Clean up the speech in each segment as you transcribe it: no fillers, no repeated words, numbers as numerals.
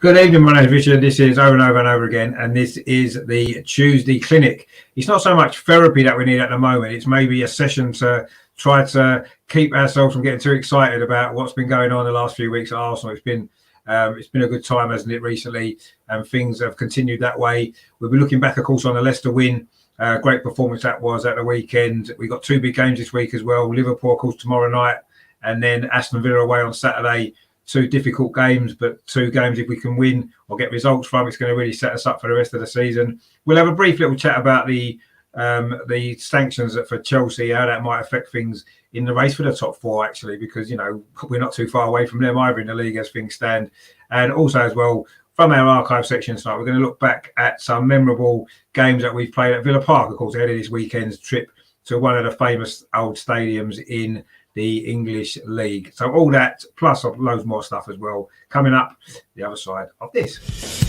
Good evening, my name is Richard. This is Over and Over and Over Again, and this is the Tuesday Clinic. It's not so much therapy that we need at the moment, it's maybe a session to try to keep ourselves from getting too excited about what's been going on the last few weeks at Arsenal. It's been a good time, hasn't it, recently, and things have continued that way. We'll be looking back, of course, on the Leicester win. Great performance that was at the weekend. We've got two big games this week as well. Liverpool, of course, tomorrow night, and then Aston Villa away on Saturday. Two difficult games, but two games if we can win or get results from, it's going to really set us up for the rest of the season. We'll have a brief little chat about the sanctions for Chelsea, how that might affect things in the race for the top four, actually, because, you know, we're not too far away from them either in the league as things stand. And also as well, from our archive section tonight, we're going to look back at some memorable games that we've played at Villa Park, of course, ahead of this weekend's trip to one of the famous old stadiums in the English League. So all that, plus loads more stuff as well, coming up the other side of this.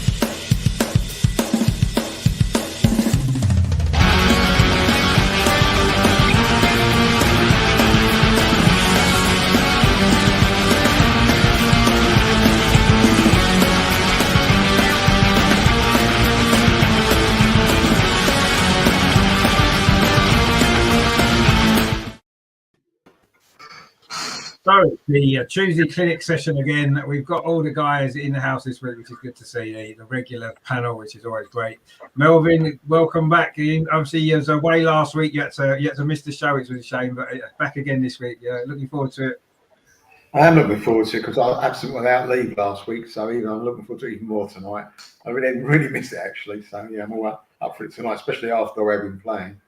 So the Tuesday Clinic session again. We've got all the guys in the house this week, which is good to see. The regular panel, which is always great. Melvin, welcome back. Obviously, you was away last week. You had to miss the show, which was a shame, but back again this week. Looking forward to it. I am looking forward to it because I was absent without leave last week, so I'm looking forward to it even more tonight. I really missed it actually, so yeah, I'm all up for it tonight, especially after the way we've been playing.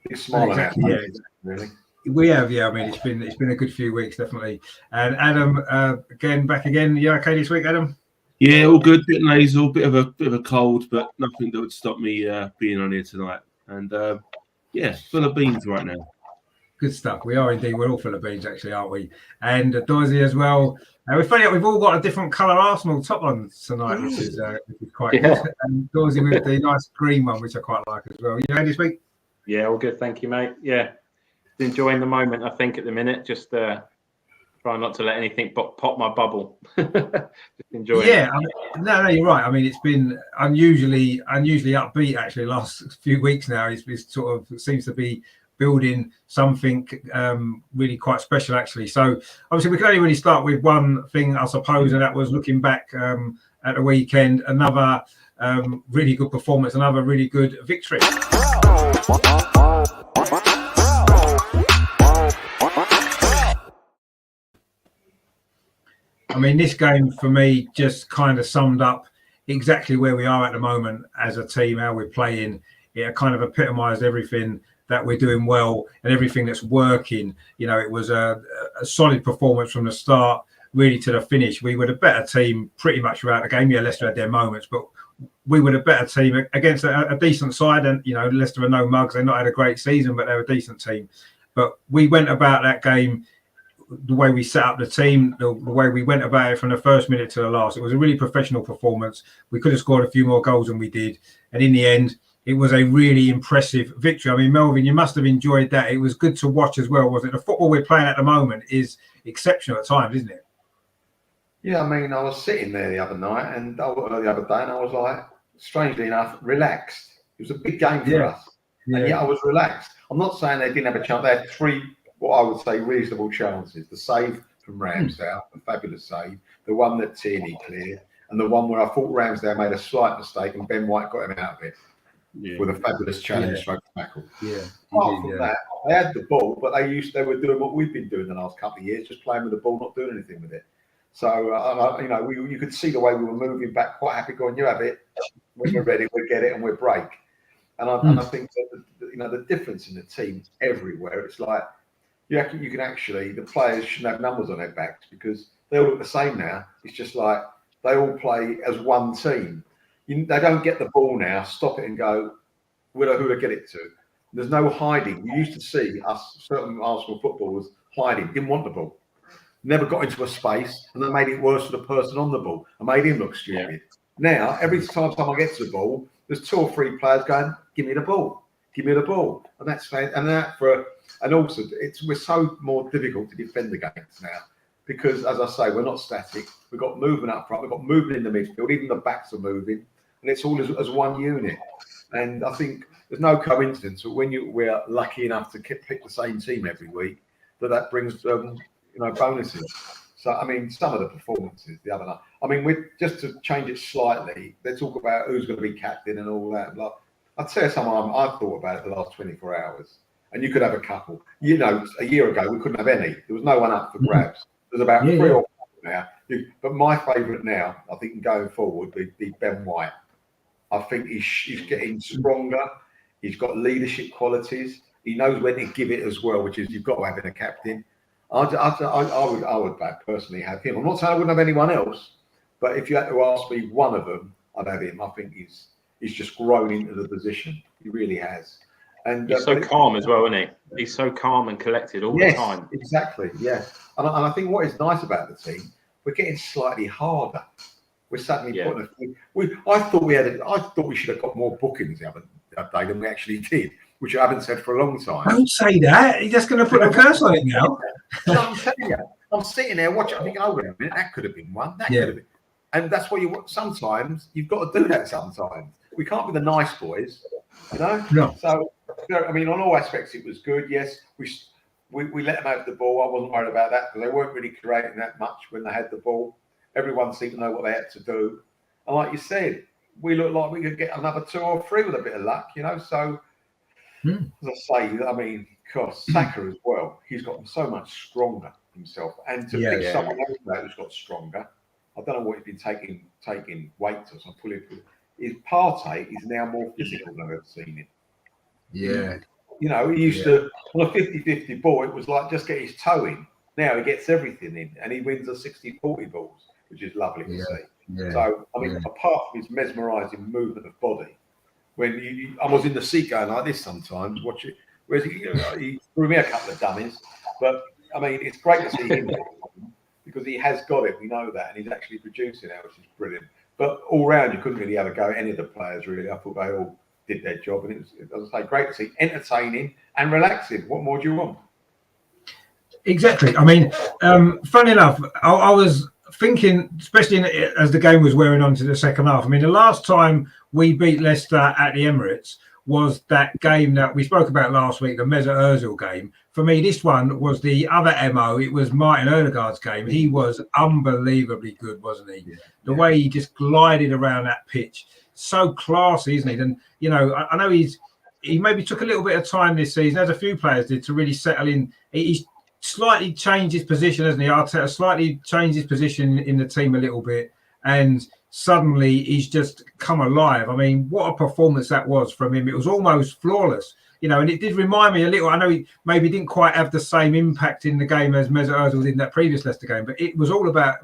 Big smile on our faces, really. We have, yeah. I mean, it's been a good few weeks, definitely. And Adam, back again. You okay this week, Adam? Yeah, all good. Bit nasal, bit of a cold, but nothing that would stop me being on here tonight. And full of beans right now. Good stuff. We are indeed. We're all full of beans, actually, aren't we? And Dorsey as well. We're funny that we've all got a different colour Arsenal top on tonight, which is quite good. And Dorsey with the nice green one, which I quite like as well. You know, this week? Yeah, all good. Thank you, mate. Yeah. Enjoying the moment, I think, at the minute. Just try not to let anything pop my bubble. Just enjoying it. Yeah, no, you're right. I mean, it's been unusually upbeat, actually, last few weeks now. It's sort of seems to be building something really quite special, actually. So, obviously, we can only really start with one thing, I suppose, and that was looking back at the weekend. Another really good performance, another really good victory. I mean, this game for me just kind of summed up exactly where we are at the moment as a team, how we're playing. It kind of epitomised everything that we're doing well and everything that's working. You know, it was a solid performance from the start, really to the finish. We were the better team pretty much throughout the game. Yeah, Leicester had their moments, but we were the better team against a decent side. And, you know, Leicester are no mugs. They've not had a great season, but they're a decent team. But we went about that game the way we set up the team, the way we went about it from the first minute to the last. It was a really professional performance. We could have scored a few more goals than we did. And in the end, it was a really impressive victory. I mean, Melvin, you must have enjoyed that. It was good to watch as well, wasn't it? The football we're playing at the moment is exceptional at times, isn't it? Yeah, I mean, I was sitting there the other night and the other day, and I was like, strangely enough, relaxed. It was a big game for us. Yeah. And yet I was relaxed. I'm not saying they didn't have a chance. They had three, what I would say, reasonable chances. The save from Ramsdale, a fabulous save. The one that Tierney cleared. And the one where I thought Ramsdale made a slight mistake and Ben White got him out of it with a fabulous challenge stroke tackle. Yeah. Apart from that, they had the ball, but they were doing what we've been doing the last couple of years, just playing with the ball, not doing anything with it. So, you could see the way we were moving back, quite happy going, you have it. When we're ready, we'll get it and we'll break. And I think that the difference in the team everywhere, it's like you can actually, the players shouldn't have numbers on their backs because they all look the same now. It's just like they all play as one team. They don't get the ball now, stop it and go, who to get it to. There's no hiding. You used to see certain Arsenal footballers hiding, didn't want the ball. Never got into a space and they made it worse for the person on the ball and made him look stupid. Now, every time someone gets the ball, there's two or three players going, give me the ball. And that's we're so more difficult to defend against now because, as I say, we're not static. We've got movement up front. We've got movement in the midfield. Even the backs are moving, and it's all as one unit. And I think there's no coincidence that when we're lucky enough to pick the same team every week, that brings bonuses. So I mean, some of the performances the other night. I mean, we're just to change it slightly. Let's talk about who's going to be captain and all that. Like, I'd say someone I've thought about it the last 24 hours, and you could have a couple. A year ago we couldn't have any. There was no one up for grabs. There's about 3 or 4 now. But my favourite now, I think, going forward, would be Ben White. I think he's getting stronger. He's got leadership qualities. He knows when to give it as well, which is you've got to have in a captain. I would personally have him. I'm not saying I wouldn't have anyone else, but if you had to ask me one of them, I'd have him. I think he's just grown into the position. He really has. And he's so calm as well, isn't he? He's so calm and collected all the time. Exactly. Yeah. And I think what is nice about the team, we're getting slightly harder. We're suddenly putting I thought we should have got more bookings the other day than we actually did, which I haven't said for a long time. Don't say that. You're just going to put a curse on it now. So I'm telling you, I'm sitting there watching. I think, wait a minute, that could have been one. That could have been. And that's what sometimes you've got to do that. Sometimes we can't be the nice boys, No. So I mean, on all aspects, it was good. Yes, we let them have the ball. I wasn't worried about that because they weren't really creating that much when they had the ball. Everyone seemed to know what they had to do. And like you said, we looked like we could get another 2 or 3 with a bit of luck, So, as I say, I mean, Saka as well, he's gotten so much stronger himself. And to pick someone else out who's got stronger, I don't know what he's been taking weights or something. His Partey is now more physical than I've ever seen him. Yeah. He used to, on a 50-50 ball, it was like just get his toe in. Now he gets everything in and he wins the 60-40 balls, which is lovely to see. Yeah. So, I mean, apart from his mesmerising movement of body, when I was in the seat going like this sometimes, watch it. Whereas he threw me a couple of dummies. But, I mean, it's great to see him because he has got it. We know that. And he's actually producing it, which is brilliant. But all round, you couldn't really have a go at any of the players, really. I thought they all did their job. And it was, as I say, great to see, entertaining and relaxing. What more do you want? Exactly. I mean, funny enough, I was thinking, especially as the game was wearing on to the second half. I mean, the last time we beat Leicester at the Emirates was that game that we spoke about last week, the Mesut Ozil game. For me, this one was the other MO. It was Martin Odegaard's game. He was unbelievably good, wasn't he? The way he just glided around that pitch. So classy, isn't he? And, I know he maybe took a little bit of time this season, as a few players did, to really settle in. He's slightly changed his position, hasn't he? Arteta slightly changed his position in the team a little bit, and suddenly he's just come alive. I mean, what a performance that was from him. It was almost flawless, and it did remind me a little. I know he maybe didn't quite have the same impact in the game as Mesut Ozil did in that previous Leicester game, but it was all about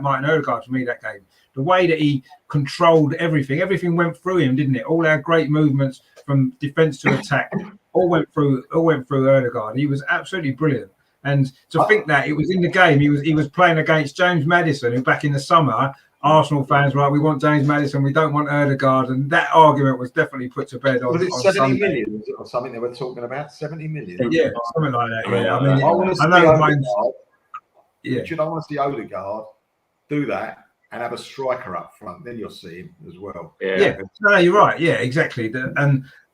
Martin Odegaard for me, that game. The way that he controlled everything went through him, didn't it? All our great movements from defence to attack all went through Odegaard. He was absolutely brilliant. And to think that it was in the game, he was playing against James Maddison, who back in the summer, Arsenal fans were like, we want James Maddison, we don't want Odegaard, and that argument was definitely put to bed on. Was it 70 million or something they were talking about? 70 million? Yeah, something like that. Yeah, I mean, I want to see Odegaard do that and have a striker up front. Then you'll see him as well. Yeah. No, you're right. Yeah, exactly.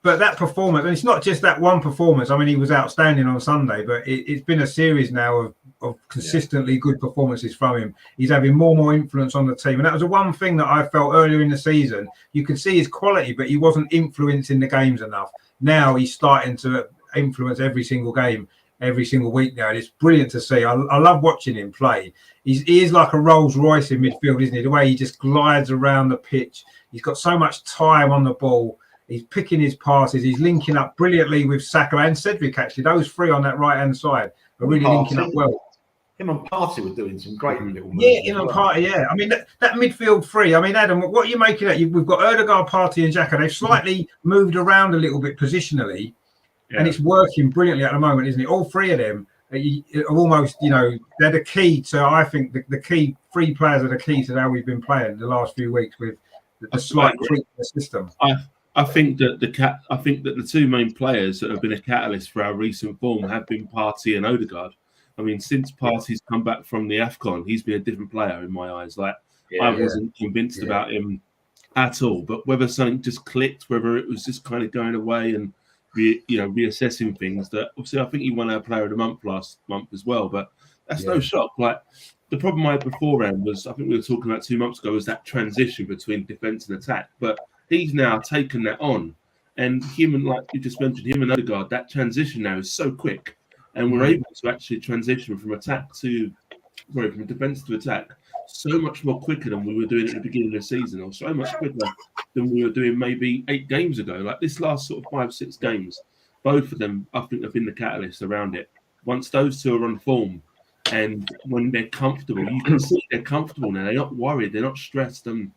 But that performance, and it's not just that one performance. I mean, he was outstanding on Sunday, but it's been a series now of consistently good performances from him. He's having more and more influence on the team. And that was the one thing that I felt earlier in the season. You could see his quality, but he wasn't influencing the games enough. Now he's starting to influence every single game, every single week now. And it's brilliant to see. I love watching him play. He is like a Rolls Royce in midfield, isn't he? The way he just glides around the pitch. He's got so much time on the ball. He's picking his passes. He's linking up brilliantly with Saka and Cedric, actually. Those three on that right-hand side are really linking up well. Him and Partey were doing some great little moves. Yeah, him and Partey, yeah. I mean, that midfield three, I mean, Adam, what are you making at? We've got Odegaard, Partey and Xhaka. They've slightly moved around a little bit positionally, and it's working brilliantly at the moment, isn't it? All three of them are almost, they're the key to, I think, the key three players are the key to how we've been playing the last few weeks with the slight tweak in the system. I think that the two main players that have been a catalyst for our recent form have been Partey and Odegaard, I mean, since Partey's come back from the AFCON, he's been a different player in my eyes. Like, I wasn't convinced about him at all, but whether something just clicked, whether it was just kind of going away and reassessing things. That obviously, I think he won our Player of the Month last month as well, but that's no shock. Like, the problem I had beforehand was, I think we were talking about 2 months ago, was that transition between defence and attack. But he's now taken that on, and him and, like you just mentioned, him and Odegaard, that transition now is so quick, and we're able to actually transition from defence to attack so much more quicker than we were doing at the beginning of the season, or so much quicker than we were doing maybe 8 games ago. Like this last sort of 5-6 games, both of them, I think, have been the catalyst around it. Once those two are on form, and when they're comfortable, you can see they're comfortable now. They're not worried. They're not stressed. And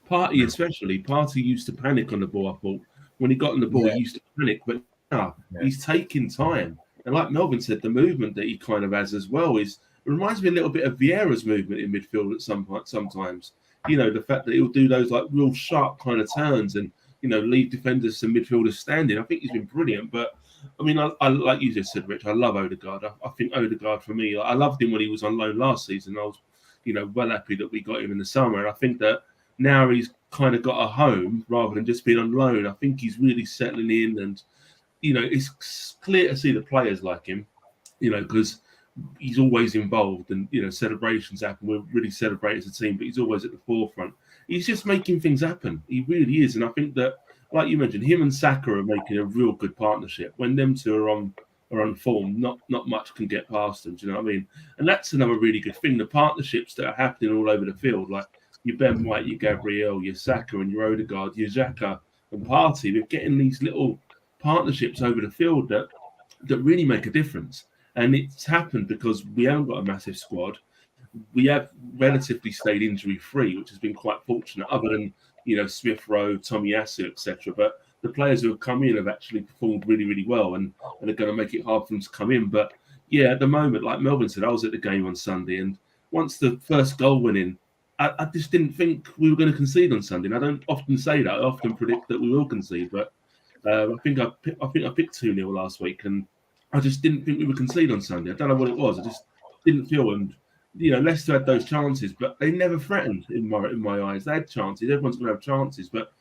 Partey especially, Partey used to panic on the ball, I thought. When he got on the ball, he used to panic. But now he's taking time. And like Melvin said, the movement that he kind of has as well it reminds me a little bit of Vieira's movement in midfield at sometimes. You know, the fact that he'll do those like real sharp kind of turns and, leave defenders and midfielders standing. I think he's been brilliant. But, I mean, I like you just said, Rich, I love Odegaard. I think Odegaard, for me, I loved him when he was on loan last season. I was, well happy that we got him in the summer. And I think that now he's kind of got a home rather than just being on loan. I think he's really settling in and, it's clear to see the players like him, because he's always involved and, celebrations happen. We're really celebrating as a team, but he's always at the forefront. He's just making things happen. He really is. And I think that, like you mentioned, him and Saka are making a real good partnership. When them two are on form, not much can get past them. Do you know what I mean? And that's another really good thing. The partnerships that are happening all over the field, like your Ben White, your Gabriel, your Saka and your Odegaard, your Xhaka and Partey, we're getting these little partnerships over the field that really make a difference. And it's happened because we haven't got a massive squad. We have relatively stayed injury-free, which has been quite fortunate, other than, Smith Rowe, Tomiyasu, etc. But the players who have come in have actually performed really, really well and are going to make it hard for them to come in. But, yeah, at the moment, like Melvin said, I was at the game on Sunday, and once the first goal went in, I just didn't think we were going to concede on Sunday. And I don't often say that. I often predict that we will concede, but I think I picked 2-0 last week, and I just didn't think we would concede on Sunday. I don't know what it was. I just didn't feel. And Leicester had those chances, but they never threatened in my eyes. They had chances. Everyone's going to have chances, but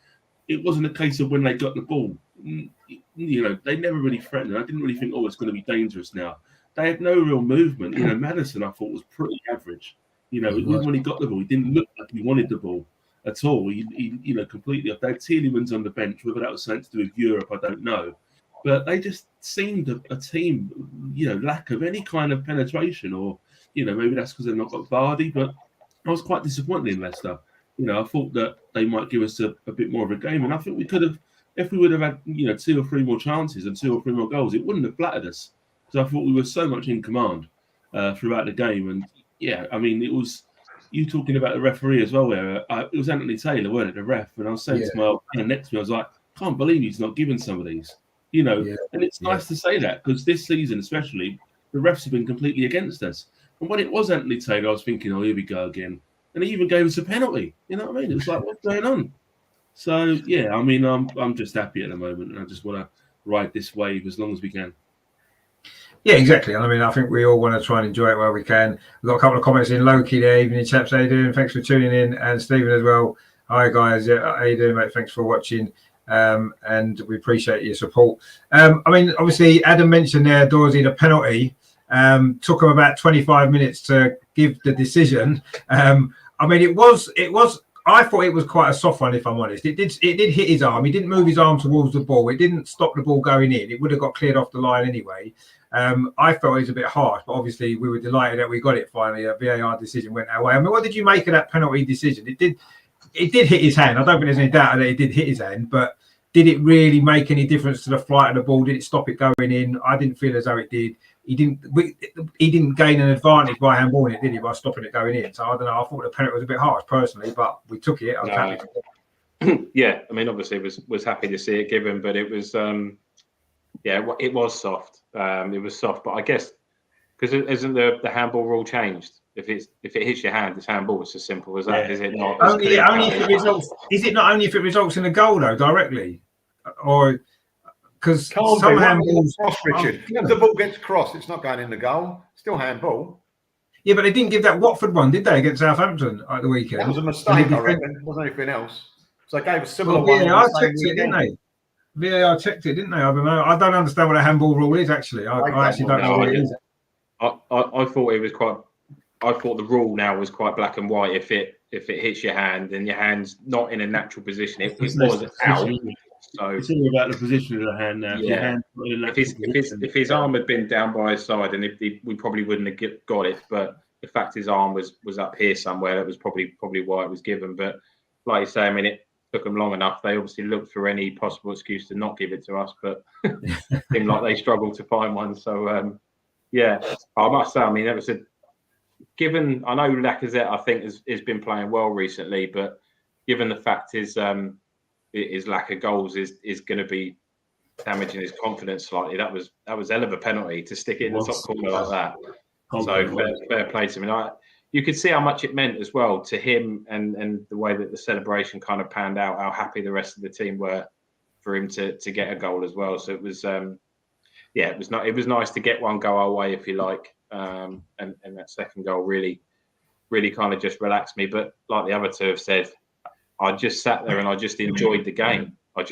it wasn't a case of when they got the ball. They never really threatened. I didn't really think, it's going to be dangerous now. They had no real movement. Maddison, I thought, was pretty average. Even when he got the ball, he didn't look like he wanted the ball at all. He completely off. They had Tielemans on the bench. Whether that was something to do with Europe, I don't know. But they just seemed a team, lack of any kind of penetration, or, maybe that's because they've not got Vardy. But I was quite disappointed in Leicester. I thought that they might give us a bit more of a game. And I think we could have, if we would have had, 2 or 3 more chances and 2 or 3 more goals, it wouldn't have flattered us. So I thought we were so much in command throughout the game. And, yeah, I mean, it was you talking about the referee as well, where it was Anthony Taylor, wasn't it, the ref? And I was saying to my old man next to me, I was like, can't believe he's not giving some of these. And it's nice to say that, because this season especially, the refs have been completely against us. And when it was Anthony Taylor, I was thinking, here we go again. And he even gave us a penalty. You know what I mean? It was like, what's going on? So, yeah, I mean, I'm just happy at the moment, and I just want to ride this wave as long as we can. Yeah, exactly. I mean, I think we all want to try and enjoy it where we can. We've got a couple of comments in. Loki there, evening chaps, how you doing? Thanks for tuning in. And Stephen as well. Hi, guys. Yeah, how you doing, mate? Thanks for watching. And we appreciate your support. I mean, obviously, Adam mentioned there, Dorsey, the penalty. Took him about 25 minutes to give the decision. I mean, it was. I thought it was quite a soft one, if I'm honest. It did hit his arm. He didn't move his arm towards the ball. It didn't stop the ball going in. It would have got cleared off the line anyway. I felt it was a bit harsh, but obviously we were delighted that we got it finally. A VAR decision went our way. I mean, what did you make of that penalty decision? It did hit his hand. I don't think there's any doubt that it did hit his hand, but did it really make any difference to the flight of the ball? Did it stop it going in? I didn't feel as though it did. He didn't gain an advantage by handballing it, did he, by stopping it going in? So I don't know. I thought the penalty was a bit harsh personally, but we took it. I was happy. Yeah, I mean, obviously was happy to see it given, but it was it was soft. It was soft, but I guess because isn't the handball rule changed? If it hits your hand, it's handball. It's as simple as that, is it not? Only if it results. Is it not only if it results in a goal though, directly, or because some handballs. Cross, Richard. If the ball gets crossed, it's not going in the goal. Still handball. Yeah, but they didn't give that Watford one, did they, against Southampton at the weekend? That was a mistake, I reckon. It wasn't anything else. So they gave a similar one. VAR checked it, didn't they? VAR checked it, didn't they? I don't know. I don't understand what a handball rule is, actually. I actually don't know what it is. I thought it was quite. I thought the rule now was quite black and white. If it hits your hand and your hand's not in a natural position, it was out. So it's all about the position of the hand now. Yeah. If his arm had been down by his side, and we probably wouldn't have got it. But the fact his arm was up here somewhere, that was probably why it was given. But like you say, I mean, it took them long enough. They obviously looked for any possible excuse to not give it to us, but it seemed like they struggled to find one. So yeah, I must say, I mean, that was given. I know Lacazette, I think, has been playing well recently, but given the fact his lack of goals is going to be damaging his confidence slightly. That was hell of a penalty to stick it in the top corner like that. So fair play to him. You could see how much it meant as well to him, and the way that the celebration kind of panned out, how happy the rest of the team were for him to get a goal as well. So it was it was nice to get one go our way, if you like. And that second goal really kind of just relaxed me. But like the other two have said, I just sat there and I just enjoyed the game. I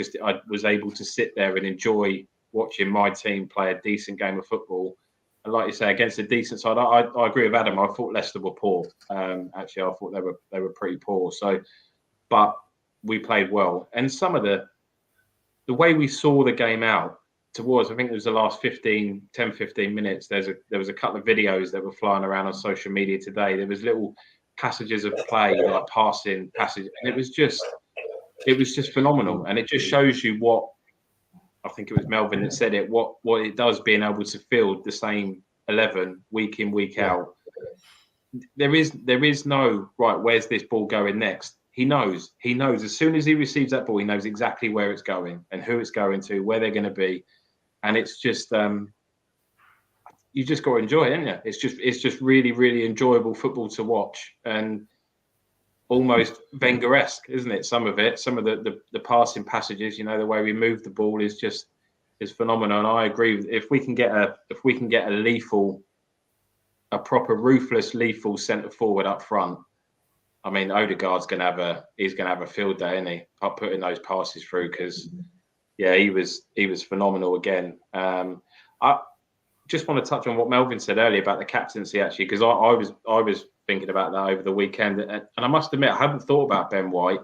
was able to sit there and enjoy watching my team play a decent game of football. And like you say, against a decent side, I agree with Adam. I thought Leicester were poor. Actually, I thought they were pretty poor. So, but we played well. And some of the way we saw the game out towards, I think it was the last 10, 15 minutes. There was a couple of videos that were flying around on social media today. There was little passages of play, like passing passage, and it was just phenomenal. And it just shows you what, I think it was Melvin that said it, what it does being able to field the same 11 week in, week out. There is no, right, where's this ball going next? He knows as soon as he receives that ball, he knows exactly where it's going and who it's going to, where they're going to be. And it's just, you just got to enjoy it, haven't you? It's just really, really enjoyable football to watch, and almost Wenger-esque, isn't it? Some of the passing passages, you know, the way we move the ball is phenomenal. And I agree with, if we can get a proper ruthless lethal centre forward up front, I mean, Odegaard's gonna have a field day, isn't he? Up putting those passes through, because yeah, he was phenomenal again. I just want to touch on what Melvin said earlier about the captaincy, actually, because I was thinking about that over the weekend, and I must admit I hadn't thought about Ben White,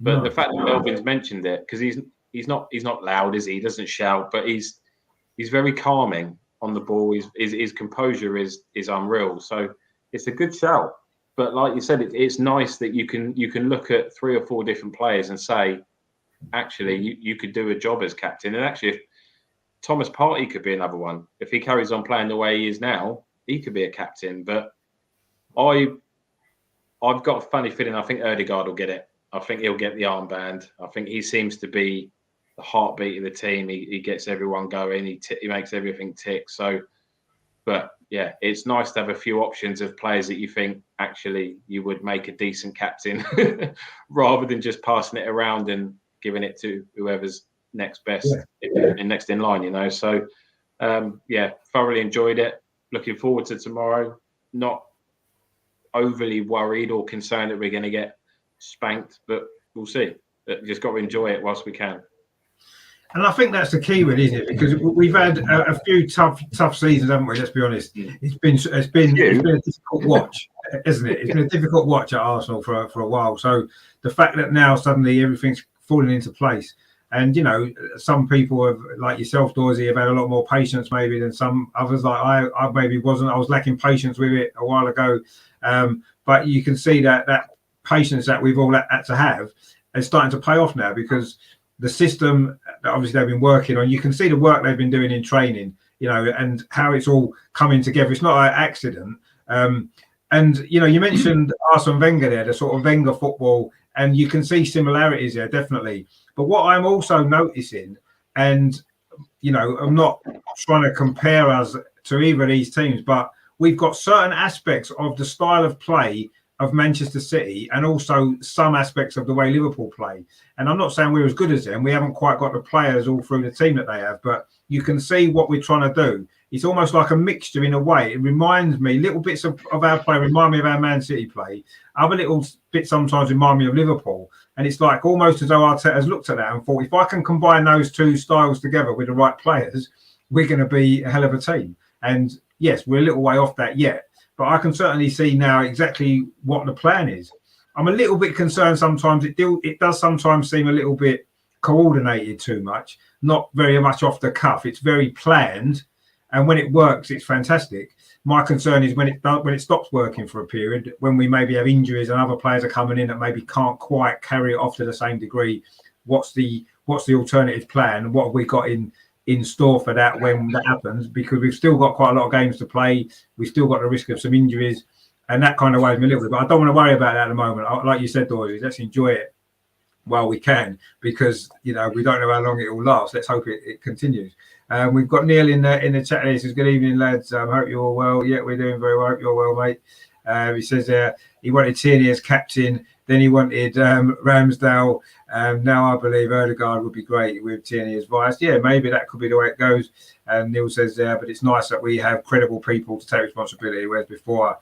but the fact that Melvin's mentioned it, because he's not loud, is he? He doesn't shout, but he's very calming on the ball. His composure is unreal. So it's a good shout. But like you said, it's nice that you can look at 3 or 4 different players and say, actually, you could do a job as captain. And actually, if Thomas Partey could be another one. If he carries on playing the way he is now, he could be a captain. But I've got a funny feeling I think Odegaard will get it. I think he'll get the armband. I think he seems to be the heartbeat of the team. He gets everyone going. He makes everything tick. So, but yeah, it's nice to have a few options of players that you think actually you would make a decent captain rather than just passing it around and giving it to whoever's next best and next in line, you know. So thoroughly enjoyed it. Looking forward to tomorrow. Not overly worried or concerned that we're going to get spanked, but we'll see. Just got to enjoy it whilst we can. And I think that's the key with it, isn't it? Because we've had a few tough seasons, haven't we? Let's be honest. It's been a difficult watch, isn't it? It's been a difficult watch at Arsenal for a while. So the fact that now suddenly everything's falling into place, and you know, some people have, like yourself, Dorsey, have had a lot more patience maybe than some others. Like I maybe wasn't. I was lacking patience with it a while ago. But you can see that patience that we've all had to have is starting to pay off now, because the system that obviously they've been working on, you can see the work they've been doing in training, you know, and how it's all coming together. It's not an accident. And, you know, you mentioned Arsene Wenger there, the sort of Wenger football, and you can see similarities there, definitely. But what I'm also noticing, and, you know, I'm not trying to compare us to either of these teams, but we've got certain aspects of the style of play of Manchester City and also some aspects of the way Liverpool play. And I'm not saying we're as good as them. We haven't quite got the players all through the team that they have, but you can see what we're trying to do. It's almost like a mixture in a way. It reminds me, little bits of our play remind me of our Man City play. Other little bits sometimes remind me of Liverpool. And it's like almost as though Arteta's looked at that and thought, if I can combine those two styles together with the right players, we're going to be a hell of a team. And yes, we're a little way off that yet, but I can certainly see now exactly what the plan is. I'm a little bit concerned sometimes. It does sometimes seem a little bit coordinated too much, not very much off the cuff. It's very planned. And when it works, it's fantastic. My concern is when it stops working for a period, when we maybe have injuries and other players are coming in that maybe can't quite carry it off to the same degree. What's the alternative plan? What have we got in store for that when that happens? Because we've still got quite a lot of games to play. We've still got the risk of some injuries, and that kind of worries me a little bit. But I don't want to worry about that at the moment. Like you said, Dory, let's enjoy it while we can, because we don't know how long it will last. Let's hope it continues. We've got Neil in the chat. He says, "Good evening, lads. Hope you're all well." Yeah, we're doing very well. Hope you're well, mate. He says he wanted Tierney as captain, then he wanted Ramsdale. Now I believe Odegaard would be great with Tierney as vice. Yeah, maybe that could be the way it goes. And Neil says but it's nice that we have credible people to take responsibility, whereas before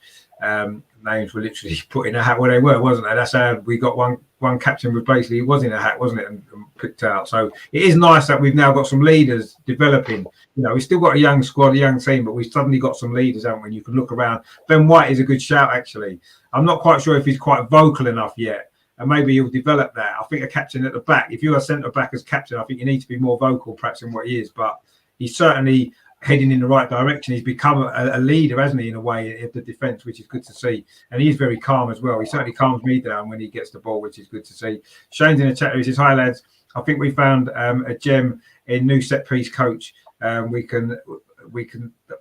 names were literally put in a hat where they were, wasn't it? That's how we got one captain replaced. He was in a hat, wasn't it, and picked out. So it is nice that we've now got some leaders developing. We've still got a young squad, a young team, but we've suddenly got some leaders, haven't we? And you can look around. Ben White is a good shout, actually. I'm not quite sure if he's quite vocal enough yet, and maybe he'll develop that. I think a captain at the back, if you're a centre back as captain, I think you need to be more vocal perhaps than what he is, but he's certainly heading in the right direction. He's become a leader, hasn't he, in a way, of the defence, which is good to see. And he is very calm as well. He certainly calms me down when he gets the ball, which is good to see. Shane's in the chat. He says, "Hi, lads. I think we found a gem in new set-piece coach. We can.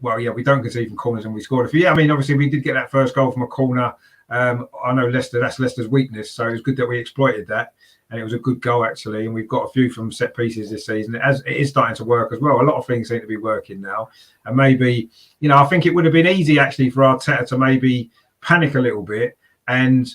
Well, yeah, we don't concede from corners and we scored a few. Yeah, I mean, obviously, we did get that first goal from a corner. I know Leicester, that's Leicester's weakness. So it was good that we exploited that. And it was a good goal, actually. And we've got a few from set pieces this season. It is starting to work as well. A lot of things seem to be working now. And maybe, I think it would have been easy, actually, for Arteta to maybe panic a little bit and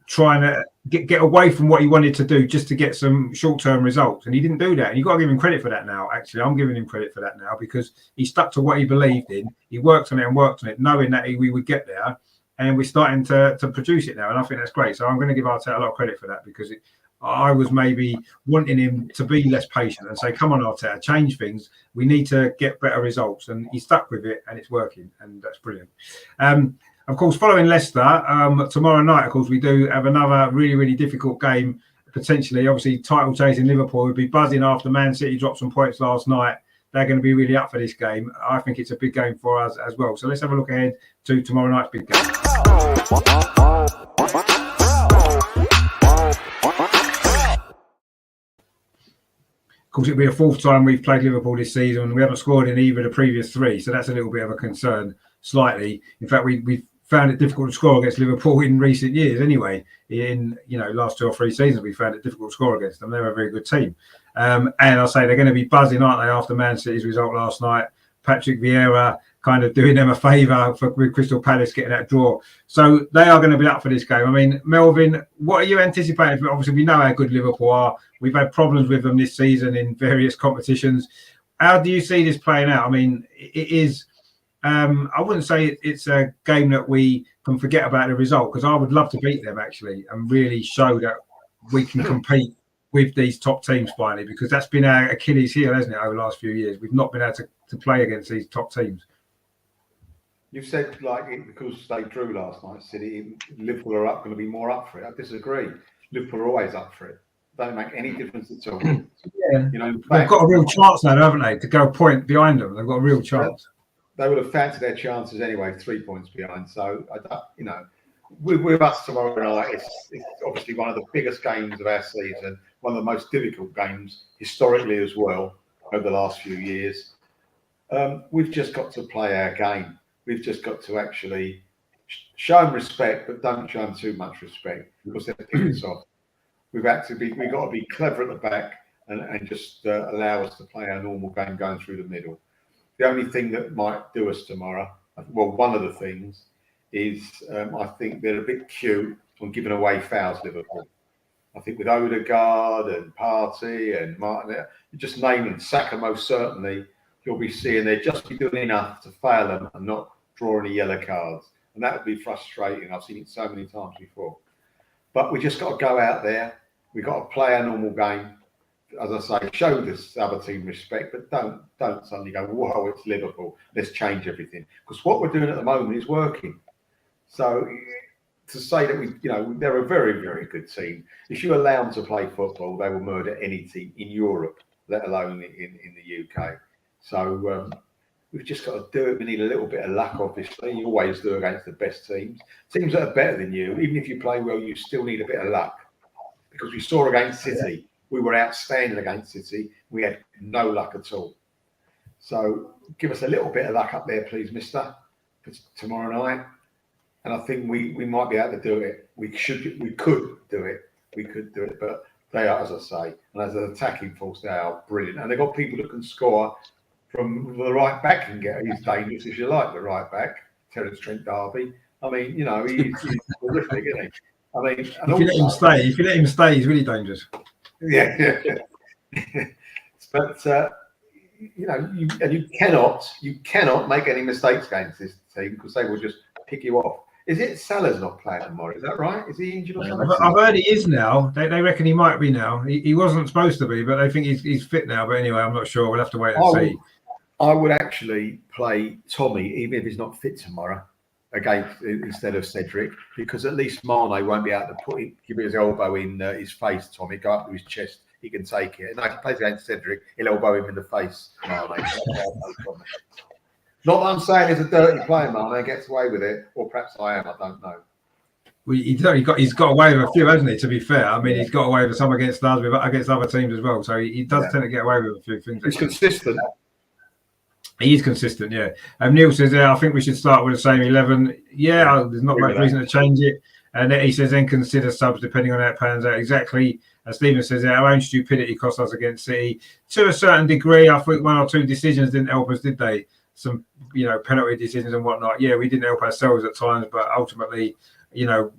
trying to get away from what he wanted to do just to get some short-term results. And he didn't do that. And you've got to give him credit for that now, actually. I'm giving him credit for that now because he stuck to what he believed in. He worked on it, knowing that we would get there. And we're starting to produce it now. And I think that's great. So I'm going to give Arteta a lot of credit for that because I was maybe wanting him to be less patient and say, come on, Arteta, change things. We need to get better results. And he stuck with it and it's working. And that's brilliant. Of course, following Leicester, tomorrow night, of course, we do have another really, really difficult game, potentially. Obviously, title chasing Liverpool would be buzzing after Man City dropped some points last night. They're going to be really up for this game. I think it's a big game for us as well. So let's have a look ahead to tomorrow night's big game. Of course, it'll be the fourth time we've played Liverpool this season. We haven't scored in either of the previous three, so that's a little bit of a concern, slightly. In fact, we've found it difficult to score against Liverpool in recent years anyway. In last 2 or 3 seasons, we found it difficult to score against them. They're a very good team. And I'll say they're going to be buzzing, aren't they, after Man City's result last night. Patrick Vieira kind of doing them a favour with Crystal Palace getting that draw. So they are going to be up for this game. I mean, Melvin, what are you anticipating? Obviously, we know how good Liverpool are. We've had problems with them this season in various competitions. How do you see this playing out? I mean, it is... I wouldn't say it's a game that we can forget about the result because I would love to beat them, actually, and really show that we can compete with these top teams finally, because that's been our Achilles heel, hasn't it, over the last few years? We've not been able to play against these top teams. You've said because they drew last night, City, Liverpool are going to be more up for it. I disagree. Liverpool are always up for it. Don't make any difference at all. Yeah, they've got a real chance now, haven't they, to go a point behind them? They've got a real chance. They would have fancied their chances anyway, 3 points behind. So with us tomorrow night, it's obviously one of the biggest games of our season, one of the most difficult games historically as well over the last few years. We've just got to play our game. We've just got to actually show them respect, but don't show them too much respect because they're picking us off. We've got to be clever at the back and just allow us to play our normal game going through the middle. The only thing that might do us tomorrow, well, one of the things, is I think they're a bit cute on giving away fouls, Liverpool. I think with Odegaard and Partey and Martin, just naming Saka most certainly, you'll be seeing they'll just be doing enough to fail them and not draw any yellow cards. And that would be frustrating. I've seen it so many times before. But we just got to go out there. We've got to play a normal game. As I say, show this other team respect, but don't suddenly go, whoa, it's Liverpool. Let's change everything. Because what we're doing at the moment is working. So to say that they're a very, very good team. If you allow them to play football, they will murder any team in Europe, let alone in the UK. So we've just got to do it. We need a little bit of luck, obviously. You always do against the best teams. Teams that are better than you, even if you play well, you still need a bit of luck. Because we saw against City, we were outstanding against City. We had no luck at all. So give us a little bit of luck up there, please, mister, for tomorrow night. And I think we might be able to do it. We could do it. But they are, as I say, and as an attacking force, they are brilliant. And they've got people that can score from the right back and get. He's dangerous if you like the right back, Terence Trent D'Arby. I mean, he's horrific, isn't he? I mean, if you let him stay, he's really dangerous. Yeah. But you cannot make any mistakes against this team because they will just pick you off. Is it Salah's not playing tomorrow? Is that right? Is he injured or something? I've heard he is now. They reckon he might be now. He wasn't supposed to be, but they think he's fit now. But anyway, I'm not sure. We'll have to wait and see. I would actually play Tommy, even if he's not fit tomorrow, instead of Cedric, because at least Mane won't be able to give his elbow in his face. Tommy, go up to his chest. He can take it. And if he plays against Cedric, he'll elbow him in the face. Not that I'm saying he's a dirty player, Mane gets away with it, or perhaps I am. I don't know. Well, he's got away with a few, hasn't he? To be fair, I mean, he's got away with some against us, against other teams as well. So he does tend to get away with a few things. He's consistent. He is consistent, yeah. Neil says, I think we should start with the same 11. Yeah, there's not much reason to change it. And he says, then consider subs depending on how it pans out. Exactly. Stephen says, our own stupidity cost us against City. To a certain degree, I think one or two decisions didn't help us, did they? Some, penalty decisions and whatnot. Yeah, we didn't help ourselves at times, but ultimately,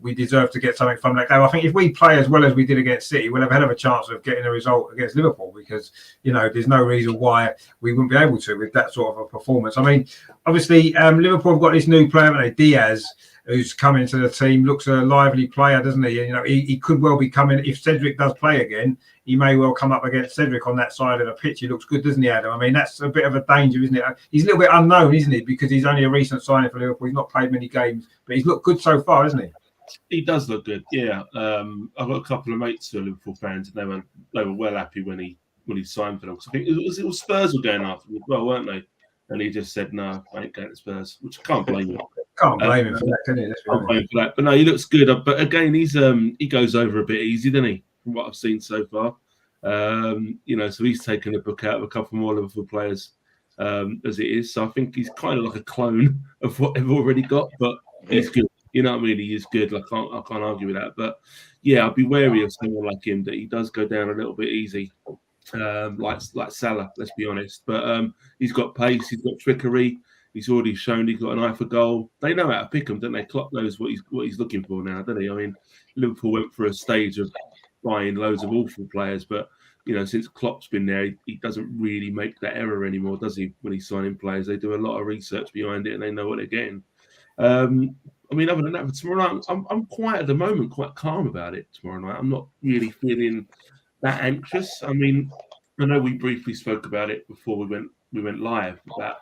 we deserve to get something from that game. I think if we play as well as we did against City, we'll have a hell of a chance of getting a result against Liverpool because, there's no reason why we wouldn't be able to with that sort of a performance. I mean, obviously, Liverpool have got this new player, haven't they? Diaz, who's come into the team, looks a lively player, doesn't he? He could well be coming, if Cedric does play again, he may well come up against Cedric on that side of the pitch. He looks good, doesn't he, Adam? I mean, that's a bit of a danger, isn't it? He's a little bit unknown, isn't he? Because he's only a recent signing for Liverpool. He's not played many games, but he's looked good so far, hasn't he? He does look good, yeah. I've got a couple of mates who are Liverpool fans, and they were well happy when he signed for them. Because I think it was Spurs were going after him as well, weren't they? And he just said, "No, I ain't going to Spurs," which I can't blame him. Can't blame him for that, can you? Can't blame him for that. But no, he looks good. But again, he goes over a bit easy, doesn't he? From what I've seen so far, so he's taken the book out of a couple more Liverpool players as it is. So I think he's kind of like a clone of what they've already got, but he's good. You know what I mean? He is good. I can't argue with that. But yeah, I'd be wary of someone like him that he does go down a little bit easy, like Salah. Let's be honest. But he's got pace. He's got trickery. He's already shown he's got an eye for goal. They know how to pick him, don't they? Klopp knows what he's looking for now, doesn't he? I mean, Liverpool went through a stage of buying loads of awful players, but since Klopp's been there, he doesn't really make that error anymore, does he? When he's signing players, they do a lot of research behind it, and they know what they're getting. I mean, other than that, for tomorrow night, I'm quite at the moment, quite calm about it. Tomorrow night, I'm not really feeling that anxious. I mean, I know we briefly spoke about it before we went live about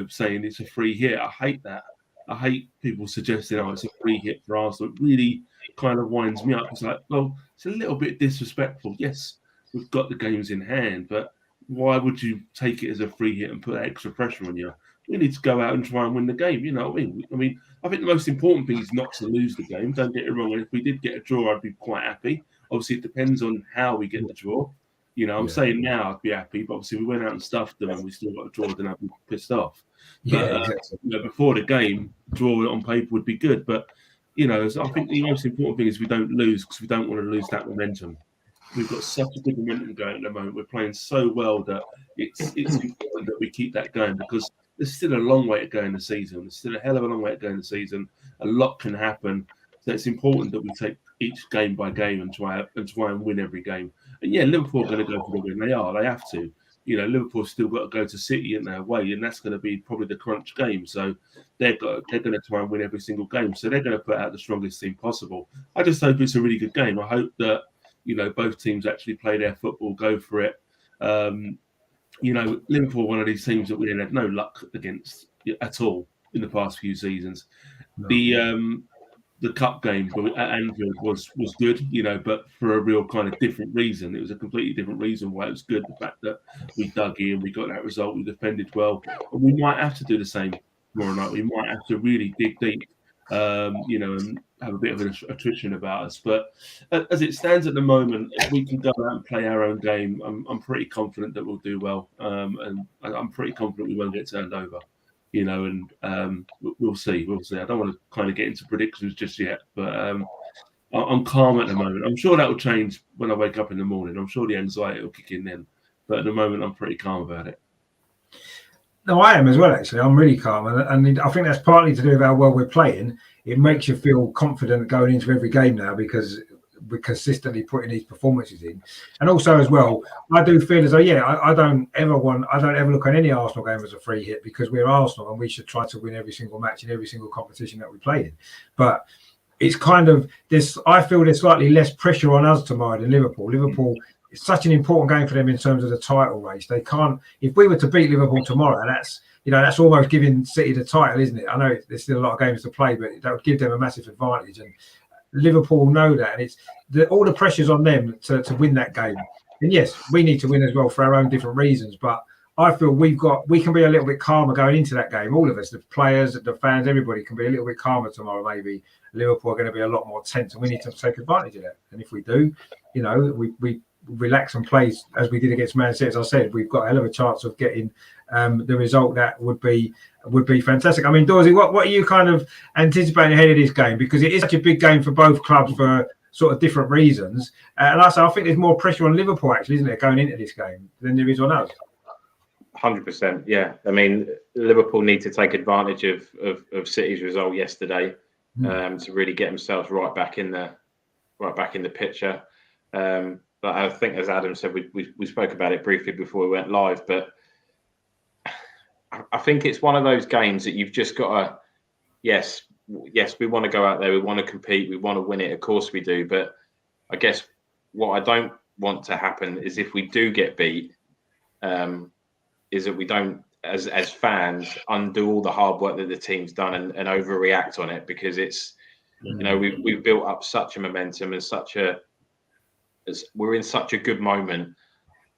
saying it's a free hit. I hate that. I hate people suggesting, it's a free hit for Arsenal. It really kind of winds me up. It's like, well, it's a little bit disrespectful. Yes, we've got the games in hand, but why would you take it as a free hit and put extra pressure on you? We need to go out and try and win the game. You know what I mean? I think the most important thing is not to lose the game. Don't get it wrong. And if we did get a draw, I'd be quite happy. Obviously, it depends on how we get the draw. I'm saying now I'd be happy, but obviously we went out and stuffed them and we still got a draw, then I'd be pissed off. Yeah, exactly. Before the game, draw it on paper would be good. But, I think the most important thing is we don't lose because we don't want to lose that momentum. We've got such a good momentum going at the moment. We're playing so well that it's important that we keep that going because there's still a long way to go in the season. There's still a hell of a long way to go in the season. A lot can happen. So it's important that we take each game by game and try and win every game. And yeah, Liverpool are going to go for the win. They have to. Liverpool's still got to go to City in their way, and that's going to be probably the crunch game. So they're going to try and win every single game. So they're going to put out the strongest team possible. I just hope it's a really good game. I hope that both teams actually play their football, go for it. Liverpool, one of these teams that we had no luck against at all in the past few seasons. No. The cup game at Anfield was good, but for a real kind of different reason. It was a completely different reason why it was good. The fact that we dug in, we got that result, we defended well. And we might have to do the same tomorrow night. We might have to really dig deep, and have a bit of an attrition about us. But as it stands at the moment, if we can go out and play our own game, I'm pretty confident that we'll do well. And I'm pretty confident we won't get turned over. And we'll see. I don't want to kind of get into predictions just yet, but I'm calm at the moment. I'm sure that will change when I wake up in the morning. I'm sure the anxiety will kick in then, but at the moment, I'm pretty calm about it. No, I am as well, actually. I'm really calm, and I think that's partly to do with how well we're playing. It makes you feel confident going into every game now because we're consistently putting these performances in. And also as well, I do feel as though, I don't ever look on any Arsenal game as a free hit because we're Arsenal and we should try to win every single match in every single competition that we play in. But it's kind of this, I feel there's slightly less pressure on us tomorrow than Liverpool. Liverpool, it's such an important game for them in terms of the title race. They can't, if we were to beat Liverpool tomorrow, that's almost giving City the title, isn't it? I know there's still a lot of games to play, but that would give them a massive advantage. And Liverpool know that, and it's all the pressure's on them to win that game. And yes, we need to win as well for our own different reasons. But I feel we can be a little bit calmer going into that game. All of us, the players, the fans, everybody can be a little bit calmer tomorrow. Maybe Liverpool are going to be a lot more tense, and we need to take advantage of that. And if we do, we relax and play as we did against Man City. As I said, we've got a hell of a chance of getting the result that would be fantastic. I mean, Dorsey, what are you kind of anticipating ahead of this game? Because it is such a big game for both clubs for sort of different reasons. And I think there's more pressure on Liverpool, actually, isn't there, going into this game than there is on us? 100%, yeah. I mean, Liverpool need to take advantage of City's result yesterday to really get themselves right back in the picture. But I think, as Adam said, we spoke about it briefly before we went live, but I think it's one of those games that you've just got to, yes, we want to go out there, we want to compete, we want to win it, of course we do. But I guess what I don't want to happen is if we do get beat, is that we don't, as fans, undo all the hard work that the team's done and overreact on it, because it's, we've built up such a momentum and we're in such a good moment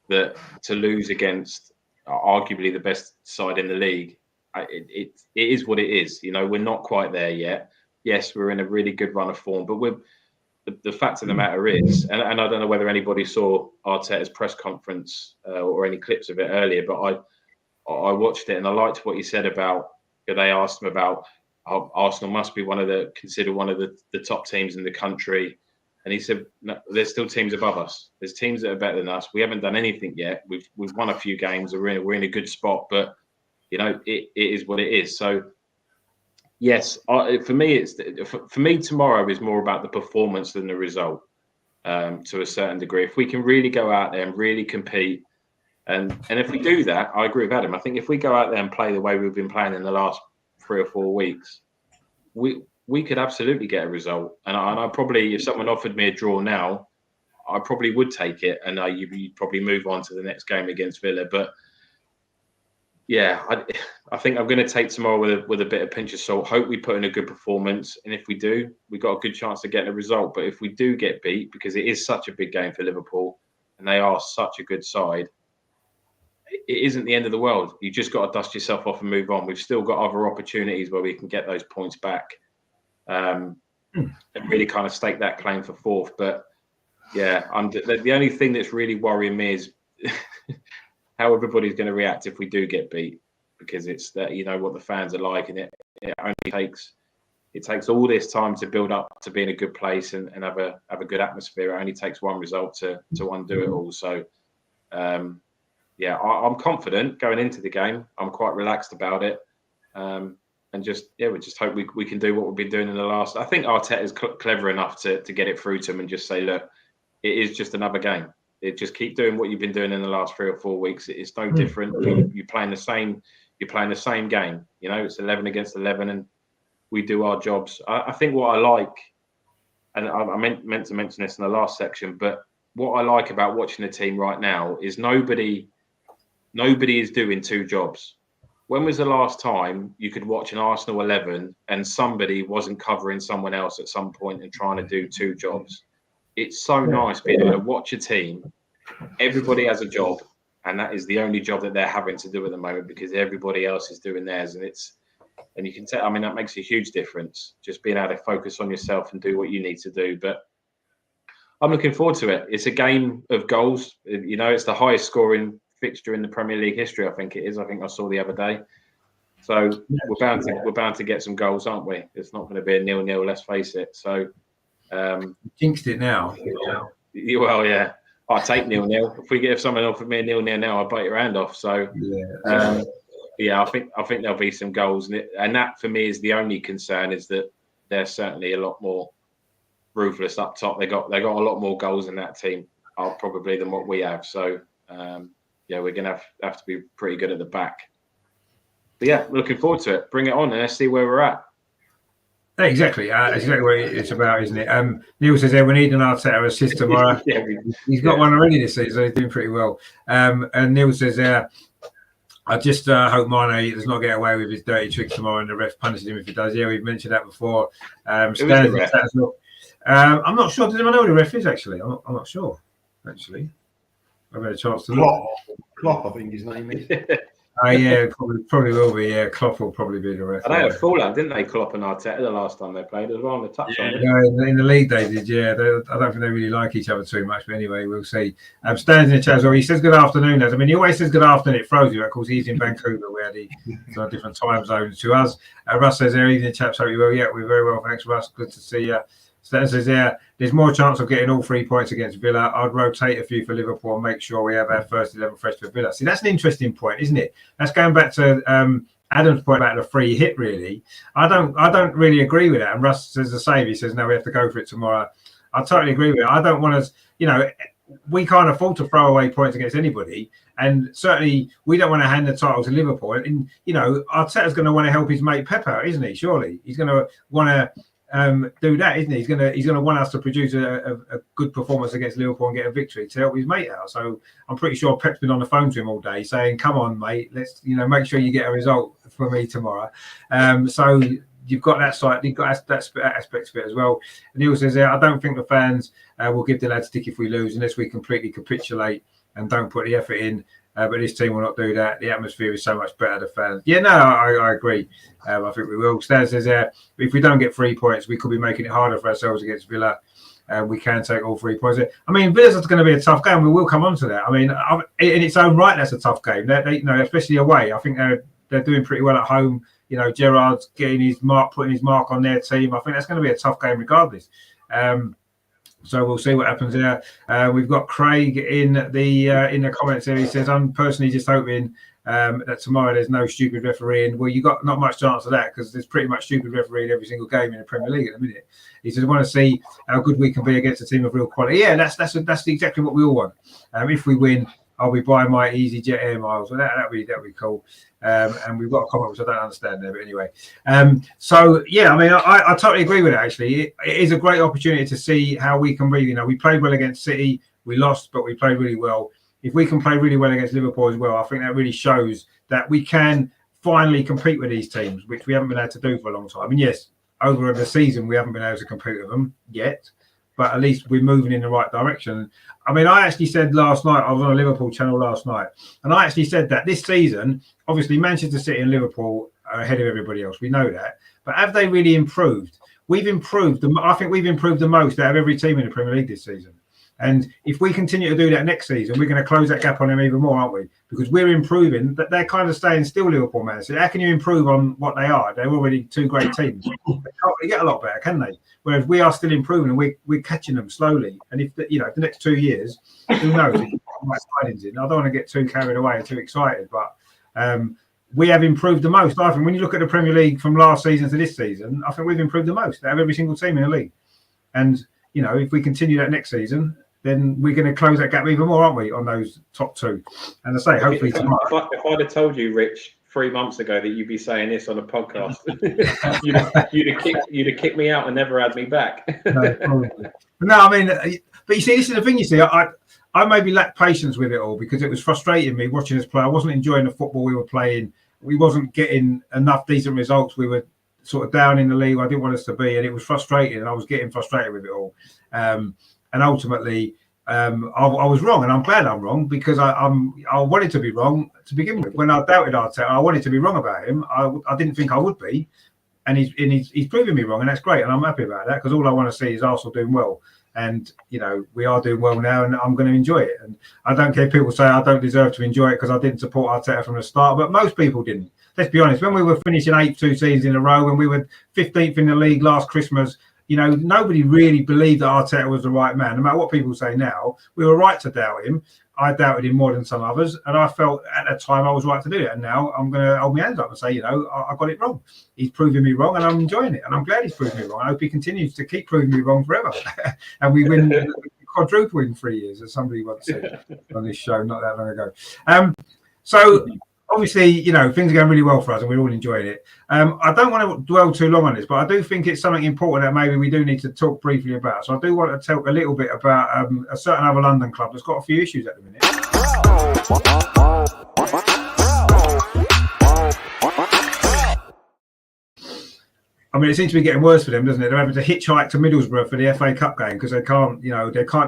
that to lose against arguably the best side in the league, it is what it is. We're not quite there yet. Yes, we're in a really good run of form, but the fact of the matter is, and I don't know whether anybody saw Arteta's press conference or any clips of it earlier, but I watched it and I liked what he said about, they asked him about Arsenal must be considered one of the top teams in the country. And he said, no, there's still teams above us. There's teams that are better than us. We haven't done anything yet. We've won a few games. We're in a good spot, but it is what it is. So yes, for me tomorrow is more about the performance than the result, to a certain degree. If we can really go out there and really compete, and if we do that, I agree with Adam. I think if we go out there and play the way we've been playing in the last 3 or 4 weeks, we could absolutely get a result. And I probably, if someone offered me a draw now, I probably would take it, and you'd probably move on to the next game against Villa. But yeah, I think I'm going to take tomorrow with a bit of pinch of salt. Hope we put in a good performance, and if we do, we've got a good chance of getting a result. But if we do get beat, because it is such a big game for Liverpool, and they are such a good side, it isn't the end of the world. You just got to dust yourself off and move on. We've still got other opportunities where we can get those points back. And really kind of stake that claim for fourth. But yeah, the only thing that's really worrying me is how everybody's going to react if we do get beat, because it's that, what the fans are like, and it only takes all this time to build up to be in a good place and have a good atmosphere. It only takes one result to undo it all. So yeah, I'm confident going into the game. I'm quite relaxed about it. And just, yeah, we just hope we can do what we've been doing in the last. I think Arteta is clever enough to get it through to him and just say, look, it is just another game. Just keep doing what you've been doing in the last 3 or 4 weeks. It's no different. You're playing the same. You're playing the same game. You know, it's 11 against 11, and we do our jobs. I think what I like, and I meant to mention this in the last section, but what I like about watching the team right now is nobody is doing 2 jobs. When was the last time you could watch an Arsenal 11 and somebody wasn't covering someone else at some point and trying to do 2 jobs? It's so nice being able to watch a team. Everybody has a job, and that is the only job that they're having to do at the moment because everybody else is doing theirs. And you can tell, I mean, that makes a huge difference, just being able to focus on yourself and do what you need to do. But I'm looking forward to it. It's a game of goals. You know, it's the highest scoring fixture in the Premier League history, I think it is. I think I saw the other day. So we're bound to get some goals, aren't we? It's not going to be a 0-0, let's face it. So jinxed it now. Well, yeah. I'll take 0-0. If someone offered me a 0-0 now, I'll bite your hand off. So I think there'll be some goals, and that for me is the only concern, is that they're certainly a lot more ruthless up top. They got a lot more goals in that team, probably than what we have. So we're gonna have to be pretty good at the back. But yeah, looking forward to it. Bring it on and let's see where we're at. Exactly. That's exactly what it's about, isn't it? Neil says, we need an Arteta assist tomorrow. He's got one already this season, so he's doing pretty well. And Neil says, I just hope Mane does not get away with his dirty tricks tomorrow and the ref punishes him if he does. Yeah, we've mentioned that before. I'm not sure. Does anyone know who the ref is, actually? I'm not sure, actually. I've had a chance to look. Klopp, I think his name is. Yeah, probably will be. Yeah, Klopp will probably be the ref. They had a fallout, didn't they? Klopp and Arteta the last time they played as well on the touchline. Yeah, in the league they did. Yeah, I don't think they really like each other too much. But anyway, we'll see. Stan's in the chat as well. He says good afternoon, lads. I mean, he always says good afternoon. It throws you. Of course, he's in Vancouver, where it's on different time zones to us. Russ says there, evening chaps. Hope you well. Yeah, we're very well. Thanks, Russ. Good to see you. Stan says there's more chance of getting all 3 points against Villa. I'd rotate a few for Liverpool and make sure we have our first 11 fresh for Villa. See, that's an interesting point, isn't it? That's going back to Adam's point about the free hit, really. I don't really agree with that. And Russ says the same. He says, no, we have to go for it tomorrow. I totally agree with it. I don't want us, we can't afford to throw away points against anybody. And certainly we don't want to hand the title to Liverpool. And, Arteta's going to want to help his mate Pep out, isn't he? Surely. He's going to want to do that, isn't he? He's gonna want us to produce a good performance against Liverpool and get a victory to help his mate out. So I'm pretty sure Pep's been on the phone to him all day saying, "Come on, mate, let's make sure you get a result for me tomorrow." So you've got that side, you've got that aspect of it as well. And Neil says, I don't think the fans will give the lads stick if we lose unless we completely capitulate and don't put the effort in. But this team will not do that. The atmosphere is so much better, the fans. Yeah, no, I agree. I think we will. Stan says if we don't get 3 points, we could be making it harder for ourselves against Villa. We can take all 3 points. I mean, Villa's going to be a tough game. We will come on to that. I mean, in its own right, that's a tough game. They especially away. I think they're doing pretty well at home. Gerrard's getting his mark, putting his mark on their team. I think that's going to be a tough game regardless. So we'll see what happens there. We've got Craig in the comments there. He says, I'm personally just hoping that tomorrow there's no stupid refereeing. Well, you got not much chance of that because there's pretty much stupid refereeing every single game in the Premier League at the minute. He says, I want to see how good we can be against a team of real quality. Yeah, that's exactly what we all want. If we win, I'll be buying my EasyJet Air Miles. Well, that'd be cool. And we've got a comment which I don't understand there, but anyway. So yeah, I mean, I totally agree with it. Actually, it is a great opportunity to see how we can be. We played well against City. We lost, but we played really well. If we can play really well against Liverpool as well, I think that really shows that we can finally compete with these teams, which we haven't been able to do for a long time. I mean, yes, over the season we haven't been able to compete with them yet, but at least we're moving in the right direction. I mean, I actually said last night, I was on a Liverpool channel last night, and I actually said that this season, obviously Manchester City and Liverpool are ahead of everybody else. We know that. But have they really improved? We've improved. I think we've improved the most out of every team in the Premier League this season. And if we continue to do that next season, we're going to close that gap on them even more, aren't we? Because we're improving, but they're kind of staying still, Liverpool, man. So how can you improve on what they are? They're already two great teams. They can't really get a lot better, can they? Whereas we are still improving, and we're catching them slowly. And if the next 2 years, who knows? I don't want to get too carried away and too excited, but we have improved the most. I think when you look at the Premier League from last season to this season, I think we've improved the most out of every single team in the league. And if we continue that next season, then we're going to close that gap even more, aren't we, on those top two? And I say, hopefully tomorrow. If I'd have told you, Rich, 3 months ago that you'd be saying this on a podcast, you'd have kicked me out and never had me back. No, I mean, but you see, this is the thing. You see, I maybe lacked patience with it all because it was frustrating me watching us play. I wasn't enjoying the football we were playing. We wasn't getting enough decent results. We were sort of down in the league. I didn't want us to be, and it was frustrating. And I was getting frustrated with it all. And ultimately, I was wrong, and I'm glad I'm wrong because I wanted to be wrong to begin with. When I doubted Arteta, I wanted to be wrong about him. I didn't think I would be, and he's proving me wrong, and that's great, and I'm happy about that because all I want to see is Arsenal doing well, and we are doing well now, and I'm going to enjoy it. And I don't care if people say I don't deserve to enjoy it because I didn't support Arteta from the start, but most people didn't. Let's be honest. When we were finishing 8th 2 seasons in a row, when we were 15th in the league last Christmas. Nobody really believed that Arteta was the right man. No matter what people say now, we were right to doubt him. I doubted him more than some others, and I felt at that time I was right to do it. And now I'm going to hold my hands up and say, I got it wrong. He's proving me wrong, and I'm enjoying it. And I'm glad he's proving me wrong. I hope he continues to keep proving me wrong forever. And we win quadruple in 3 years, as somebody once said on this show not that long ago. So obviously, things are going really well for us and we're all enjoying it. I don't want to dwell too long on this, but I do think it's something important that maybe we do need to talk briefly about. So I do want to talk a little bit about a certain other London club that's got a few issues at the minute. I mean, it seems to be getting worse for them, doesn't it? They're having to hitchhike to Middlesbrough for the FA Cup game because they can't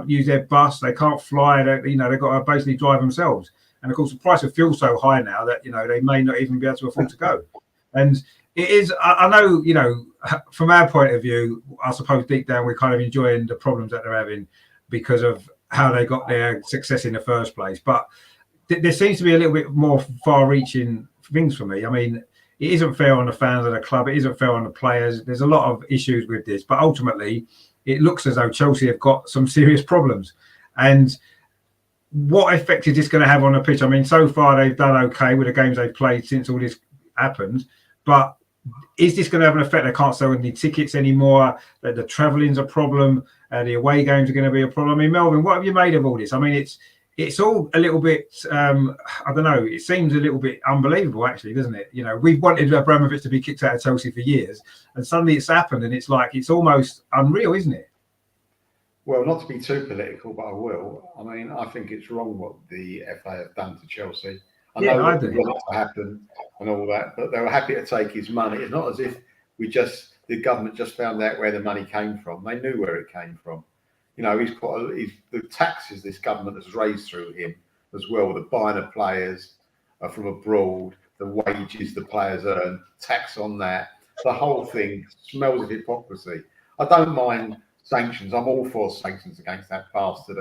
use their bus, they can't fly, they've got to basically drive themselves. And of course, the price of fuel's so high now that they may not even be able to afford to go. And it is, I know, from our point of view, I suppose deep down we're kind of enjoying the problems that they're having because of how they got their success in the first place. But there seems to be a little bit more far-reaching things for me. I mean, it isn't fair on the fans of the club. It isn't fair on the players. There's a lot of issues with this. But ultimately, it looks as though Chelsea have got some serious problems. And what effect is this going to have on the pitch? I mean, so far they've done okay with the games they've played since all this happened, but is this going to have an effect? They can't sell any tickets anymore. That the travelling's a problem. The away games are going to be a problem. I mean, Melvin, what have you made of all this? I mean, it's all a little bit. I don't know. It seems a little bit unbelievable, actually, doesn't it? We've wanted Abramovich to be kicked out of Chelsea for years, and suddenly it's happened, and it's like it's almost unreal, isn't it? Well, not to be too political, but I will. I mean, I think it's wrong what the FA have done to Chelsea. I know it happened and all that, but they were happy to take his money. It's not as if the government just found out where the money came from. They knew where it came from. The taxes this government has raised through him as well, the buying of players from abroad, the wages the players earn, tax on that. The whole thing smells of hypocrisy. I don't mind sanctions. I'm all for sanctions against that bastard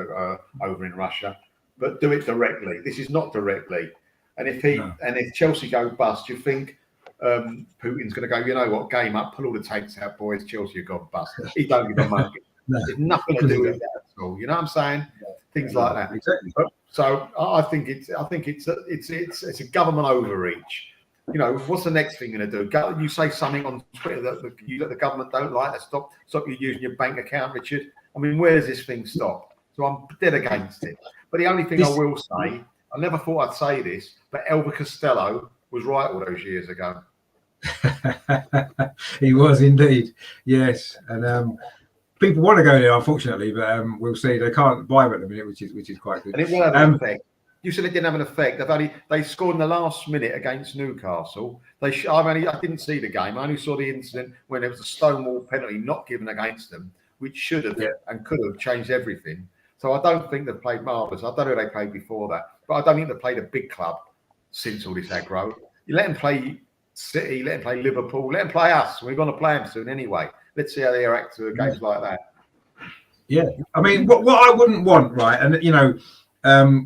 over in Russia, but do it directly. This is not directly. And if Chelsea go bust, you think Putin's going to go, you know what, game up, pull all the tanks out, boys, Chelsea have gone bust. He don't give a monkey. It's nothing to do with that at all. You know what I'm saying? Things like that. Exactly. So I think it's a government overreach. What's the next thing you're going to do? You say something on Twitter that the government don't like. Stop you using your bank account, Richard. I mean, where does this thing stop? So I'm dead against it. But the only thing I will say, I never thought I'd say this, but Elvis Costello was right all those years ago. He was indeed, yes. And people want to go there, unfortunately, but we'll see. They can't buy them at the minute, which is quite good. And it will have an effect. You said it didn't have an effect. They scored in the last minute against Newcastle. I didn't see the game. I only saw the incident when there was a Stonewall penalty not given against them, which should have and could have changed everything. So I don't think they've played marvellous. I don't know who they played before that, but I don't think they've played a big club since all this aggro. You let them play City, let them play Liverpool, let them play us. We're going to play them soon anyway. Let's see how they react to games like that. Yeah, I mean, what I wouldn't want, right? And you know,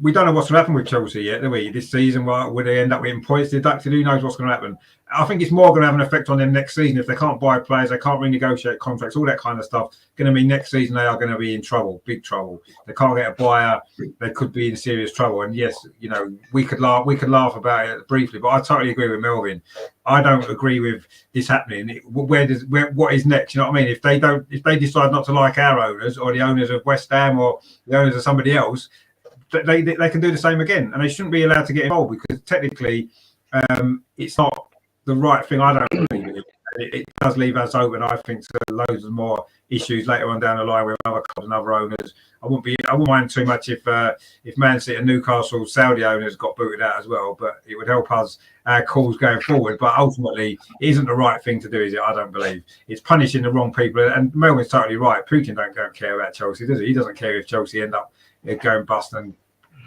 we don't know what's going to happen with Chelsea yet, do we? This season, would they end up with points deducted? Who knows what's going to happen? I think it's more going to have an effect on them next season if they can't buy players, they can't renegotiate contracts, all that kind of stuff. Going to mean next season they are going to be in trouble, big trouble. They can't get a buyer, they could be in serious trouble. And yes, you know, we could laugh about it briefly, but I totally agree with Melvin. I don't agree with this happening. What is next? You know what I mean? If they decide not to like our owners or the owners of West Ham or the owners of somebody else, they can do the same again, and they shouldn't be allowed to get involved because technically it's not the right thing. I don't believe it. It does leave us open, I think, to loads of more issues later on down the line with other clubs and other owners. I wouldn't mind too much if Man City and Newcastle Saudi owners got booted out as well, but it would help us our calls going forward. But ultimately, it isn't the right thing to do, is it? I don't believe it's punishing the wrong people. And Melvin's totally right. Putin don't care about Chelsea, does he? He doesn't care if Chelsea end up going bust and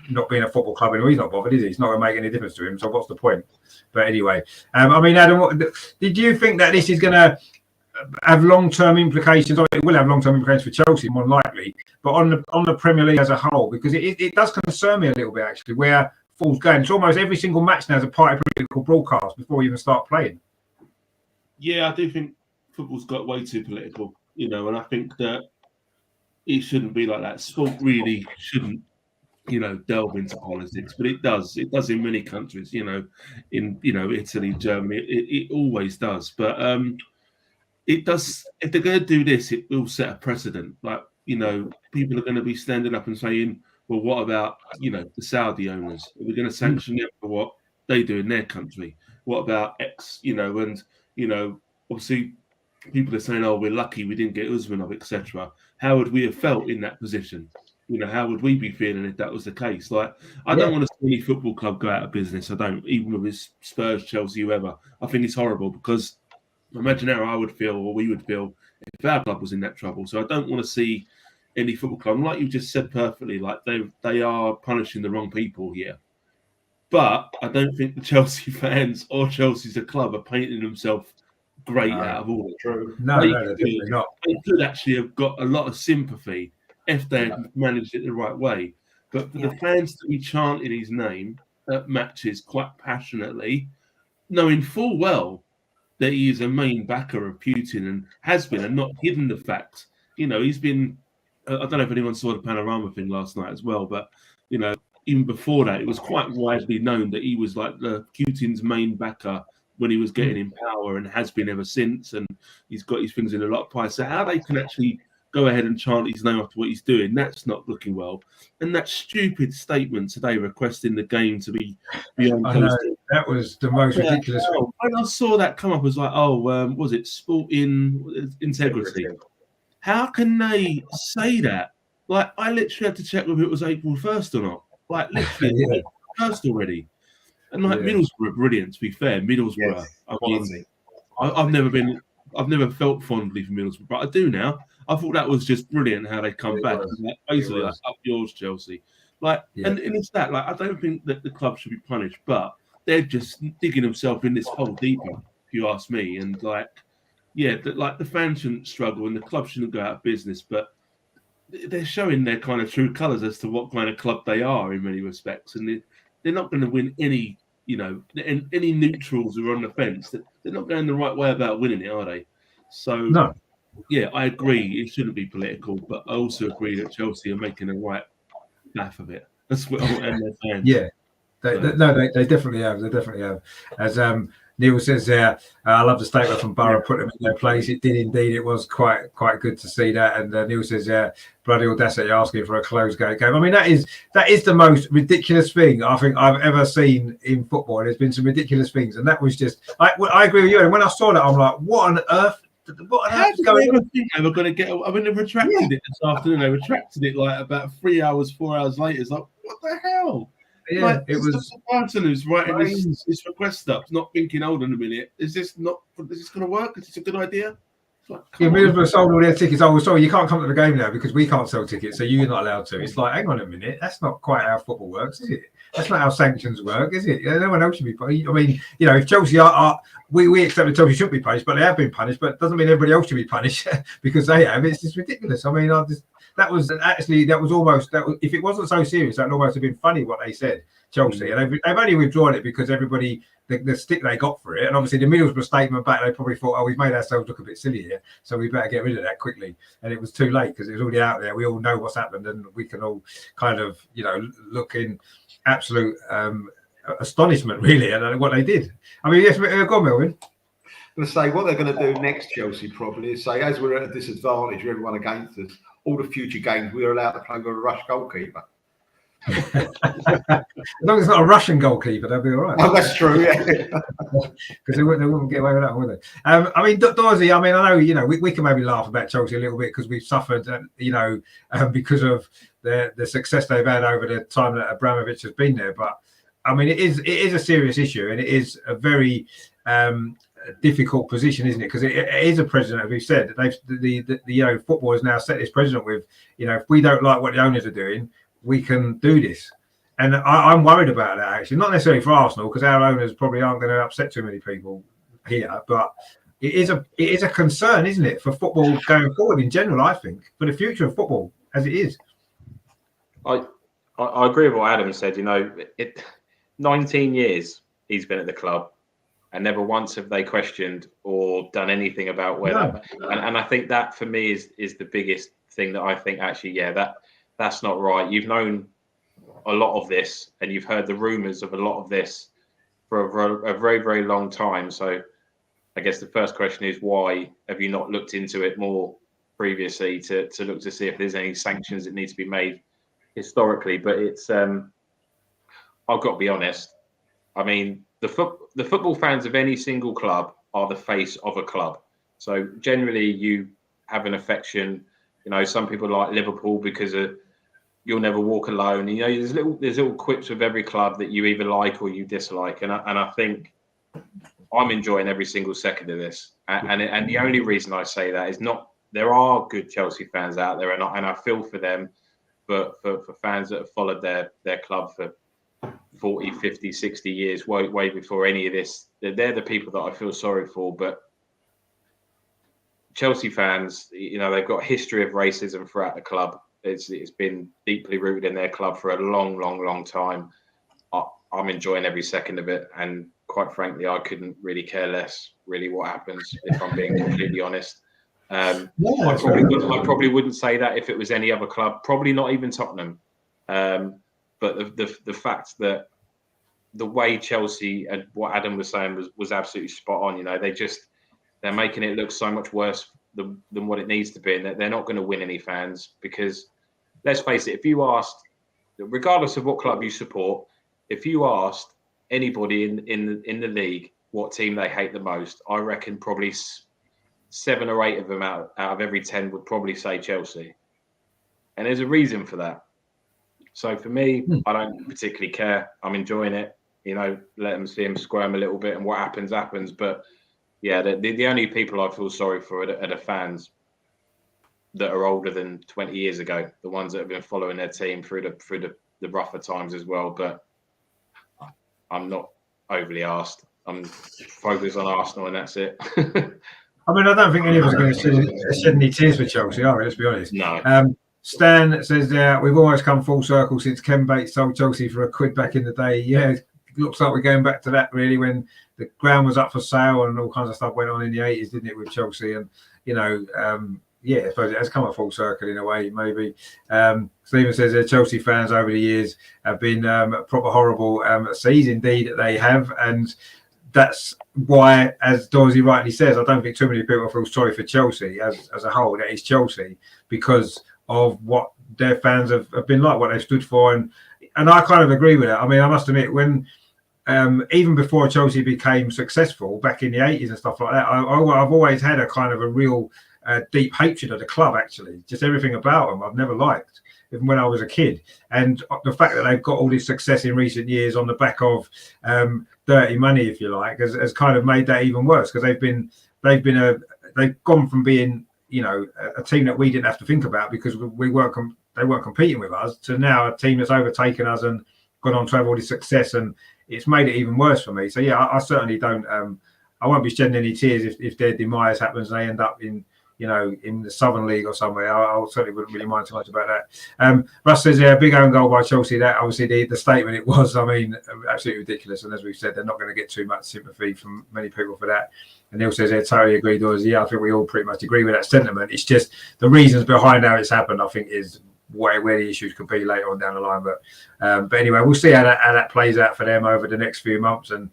not being a football club anymore. He's not bothered, is he? It's not going to make any difference to him. So what's the point? But anyway, I mean, Adam, did you think that this is going to have long-term implications? It will have long-term implications for Chelsea, more than likely, but on the Premier League as a whole, because it does concern me a little bit actually where football's going. It's almost every single match now is a party political broadcast before we even start playing. Yeah, I do think football's got way too political, you know, and I think that it shouldn't be like that. Sport really shouldn't, you know, delve into politics, but it does. It does in many countries, you know, in Italy, Germany, it always does. But it does. If they're going to do this, it will set a precedent. Like, you know, people are going to be standing up and saying, "Well, what about, you know, the Saudi owners? Are we going to sanction them for what they do in their country? What about X? You know, and you know, obviously, people are saying, "Oh, we're lucky we didn't get Usmanov, etc." How would we have felt in that position? You know, how would we be feeling if that was the case? Like, I don't want to see any football club go out of business. I don't, even with his Spurs, Chelsea, whoever. I think it's horrible because imagine how I would feel or we would feel if our club was in that trouble. So I don't want to see any football club, like you just said perfectly, like they are punishing the wrong people here. But I don't think the Chelsea fans or Chelsea as a club are painting themselves great out of order. True. No, they're definitely not. They could actually have got a lot of sympathy if they had managed it the right way. But for the fans to be chanting his name at matches quite passionately, knowing full well that he is a main backer of Putin and has been, and not hidden the fact. You know, he's been, I don't know if anyone saw the Panorama thing last night as well, but, you know, even before that, it was quite widely known that he was like the Putin's main backer when he was getting in power and has been ever since. And he's got his things in a lot of pies. So how they can actually go ahead and chant his name after what he's doing, that's not looking well. And that stupid statement today requesting the game to be beyond. I know, that was the most ridiculous thing. When I saw that come up, I was like, was it sporting integrity? How can they say that? Like, I literally had to check whether it was April 1st or not. Like, literally, April 1st already. And like, Middlesbrough are brilliant, to be fair. Middlesbrough, I mean, I've never felt fondly for Middlesbrough, but I do now. I thought that was just brilliant how they come back. Like, basically, like, up yours, Chelsea. Like, and it's that. Like, I don't think that the club should be punished, but they're just digging themselves in this hole deeper, if you ask me. And like, like the fans shouldn't struggle and the club shouldn't go out of business, but they're showing their kind of true colours as to what kind of club they are in many respects, and they're not going to win any, you know, any neutrals who are on the fence. They're not going the right way about winning it, are they? So no. Yeah, I agree. It shouldn't be political, but I also agree that Chelsea are making the right laugh of it. That's what and their fans. Yeah, they definitely have. They definitely have. As Neil says there, I love the statement from Borough, put them in their place. It did indeed. It was quite good to see that. And Neil says, bloody audacity asking for a closed gate game. I mean, that is the most ridiculous thing I think I've ever seen in football. There's been some ridiculous things, and that was just. I agree with you. And when I saw that, I'm like, what on earth? What on earth is going on? They were going to get. I mean, they retracted it this afternoon. They retracted it like about 4 hours later. It's like, what the hell? Yeah, like, it was the person who's writing this request up, not thinking, hold on a minute, is this going to work? Is this a good idea? Like, Middlesbrough sold all their tickets. Oh, sorry, you can't come to the game now because we can't sell tickets, so you're not allowed to. It's like, hang on a minute, that's not quite how football works, is it? That's not how sanctions work, is it? No one else should be punished. I mean, you know, if Chelsea we accept that Chelsea should be punished, but they have been punished, but it doesn't mean everybody else should be punished because they have. It's just ridiculous. I mean, that was almost if it wasn't so serious, that would almost have been funny what they said, Chelsea. And they've only withdrawn it because everybody the stick they got for it, and obviously the Middlesbrough statement back, they probably thought, oh, we've made ourselves look a bit silly here, so we better get rid of that quickly. And it was too late because it was already out there. We all know what's happened, and we can all kind of look in absolute astonishment really at what they did. I mean, yes, go on, Melvin. I'm going to say what they're going to do next, Chelsea, probably is say, as we're at a disadvantage, everyone against us, all the future games we're allowed to play with a rush goalkeeper. As long as it's not a Russian goalkeeper, they'll be all right. Oh, that's true, yeah. Because they wouldn't get away with that, would they? I mean, Dorsey, I mean, I know, we can maybe laugh about Chelsea a little bit because we've suffered, because of the success they've had over the time that Abramovich has been there. But, I mean, it is a serious issue, and it is a very difficult position, isn't it? Because it is a president, as we've said. The football has now set this president with, if we don't like what the owners are doing, we can do this. And I'm worried about that, actually. Not necessarily for Arsenal, because our owners probably aren't going to upset too many people here, but it is a concern, isn't it, for football going forward in general, I think, for the future of football as it is. I agree with what Adam said. 19 years he's been at the club, and never once have they questioned or done anything about whether. No. And I think that for me is the biggest thing that I think actually, that's not right. You've known a lot of this, and you've heard the rumours of a lot of this for a very, very long time. So I guess the first question is, why have you not looked into it more previously to look to see if there's any sanctions that need to be made historically? But it's I've got to be honest. I mean, the football fans of any single club are the face of a club. So generally, you have an affection. Some people like Liverpool because of "You'll never walk alone." There's little quips with every club that you either like or you dislike, and I think I'm enjoying every single second of this. And the only reason I say that is not there are good Chelsea fans out there, and I feel for them, but for fans that have followed their club for 40, 50, 60 years, way before any of this, they're the people that I feel sorry for. But Chelsea fans, they've got a history of racism throughout the club. It's been deeply rooted in their club for a long, long, long time. I'm enjoying every second of it, and quite frankly, I couldn't really care less really what happens, if I'm being completely honest. I probably wouldn't say that if it was any other club, probably not even Tottenham. But the fact that the way Chelsea and what Adam was saying was absolutely spot on. They're making it look so much worse than what it needs to be, and that they're not going to win any fans. Because let's face it, if you asked, regardless of what club you support, if you asked anybody in the league what team they hate the most, I reckon probably 7 or 8 of them out of every 10 would probably say Chelsea. And there's a reason for that. So for me, I don't particularly care. I'm enjoying it. Let them see him squirm a little bit, and what happens. But yeah, the only people I feel sorry for are the fans that are older than 20 years ago, the ones that have been following their team through the rougher times as well. But I'm not overly arsed. I'm focused on Arsenal, and that's it. I mean, I don't think any of us are going to shed any tears for Chelsea, are we? Let's be honest. No. Stan says, we've almost come full circle since Ken Bates sold Chelsea for £1 back in the day. Yeah, it looks like we're going back to that, really, when the ground was up for sale and all kinds of stuff went on in the 80s, didn't it, with Chelsea? And, I suppose it has come a full circle in a way, maybe. Stephen says Chelsea fans over the years have been proper horrible. Seas, indeed, they have. And that's why, as Dorsey rightly says, I don't think too many people feel sorry for Chelsea as a whole. That is Chelsea, because of what their fans have been like, what they've stood for. And I kind of agree with that. I mean, I must admit, when even before Chelsea became successful back in the 80s and stuff like that, I've always had a kind of a real deep hatred of the club, actually. Just everything about them I've never liked, even when I was a kid. And the fact that they've got all this success in recent years on the back of dirty money, if you like, has kind of made that even worse, because they've gone from being a team that we didn't have to think about because they weren't competing with us, to now a team that's overtaken us and gone on to have all this success, and it's made it even worse for me. So yeah, I certainly don't. I won't be shedding any tears if their demise happens and they end up in in the Southern League or somewhere. I certainly wouldn't really mind too much about that. Russ says, big own goal by Chelsea. That obviously the statement it was, absolutely ridiculous. And as we've said, they're not going to get too much sympathy from many people for that. And Neil says, totally agreed. I think we all pretty much agree with that sentiment. It's just the reasons behind how it's happened, I think, is where the issues could be later on down the line. But anyway, we'll see how that plays out for them over the next few months. And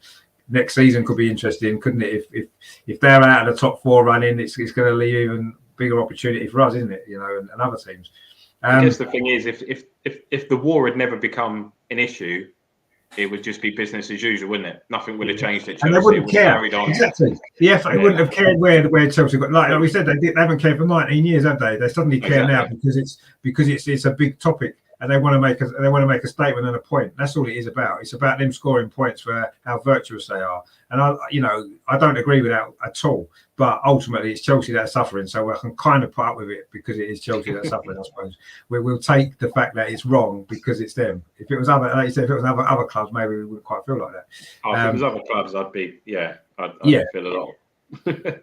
next season could be interesting, couldn't it? If they're out of the top 4 running, it's going to leave even bigger opportunity for us, isn't it? And other teams. I guess the thing is, if the war had never become an issue, it would just be business as usual, wouldn't it? Nothing would have changed at Chelsea. And they wouldn't care. Exactly. The FA wouldn't have cared where Chelsea got. Like we said, they haven't cared for 19 years, have they? They suddenly care now because it's a big topic. And they want to make a statement and a point. That's all it is about. It's about them scoring points for how virtuous they are. And I don't agree with that at all. But ultimately, it's Chelsea that's suffering. So I can kind of put up with it because it is Chelsea that's suffering. I suppose we'll take the fact that it's wrong because it's them. If it was other, like you said, if it was other clubs, maybe we wouldn't quite feel like that. If it was other clubs, I'd feel a lot.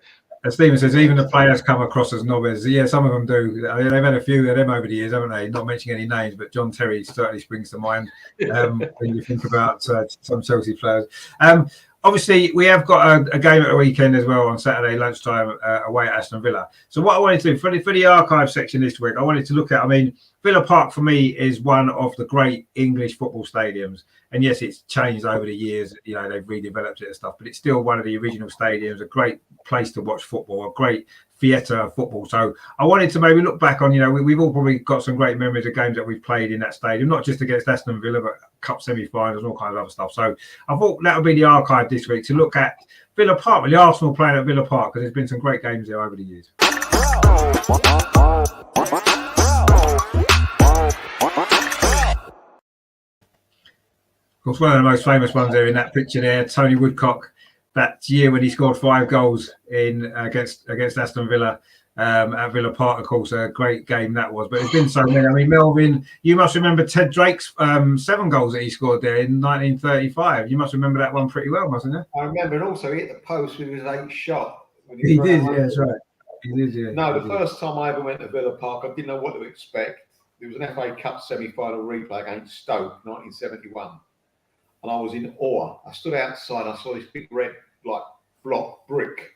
As Stephen says, even the players come across as nobbers. Yeah, some of them do. They've had a few of them over the years, haven't they? Not mentioning any names, but John Terry certainly springs to mind when you think about some Chelsea players. Obviously, we have got a game at the weekend as well on Saturday lunchtime away at Aston Villa. So what I wanted to do for the archive section this week, I wanted to look at, Villa Park for me is one of the great English football stadiums. And yes, it's changed over the years. They've redeveloped it and stuff, but it's still one of the original stadiums, a great place to watch football, a great theatre of football. So I wanted to maybe look back on, we've all probably got some great memories of games that we've played in that stadium, not just against Aston Villa, but cup semi-finals and all kinds of other stuff. So I thought that would be the archive this week to look at Villa Park, the Arsenal playing at Villa Park, because there's been some great games there over the years. Of course, one of the most famous ones there in that picture there, Tony Woodcock, that year when he scored 5 goals against Aston Villa at Villa Park. Of course, a great game that was. But there's been so many. Melvin, you must remember Ted Drake's 7 goals that he scored there in 1935. You must remember that one pretty well, mustn't you? I remember, and also he hit the post with his 8th shot. He did, yeah, that's right. He did, yeah. No, the first time I ever went to Villa Park, I didn't know what to expect. There was an FA Cup semi-final replay against Stoke, 1971. And I was in awe. I stood outside. I saw this big red, block brick.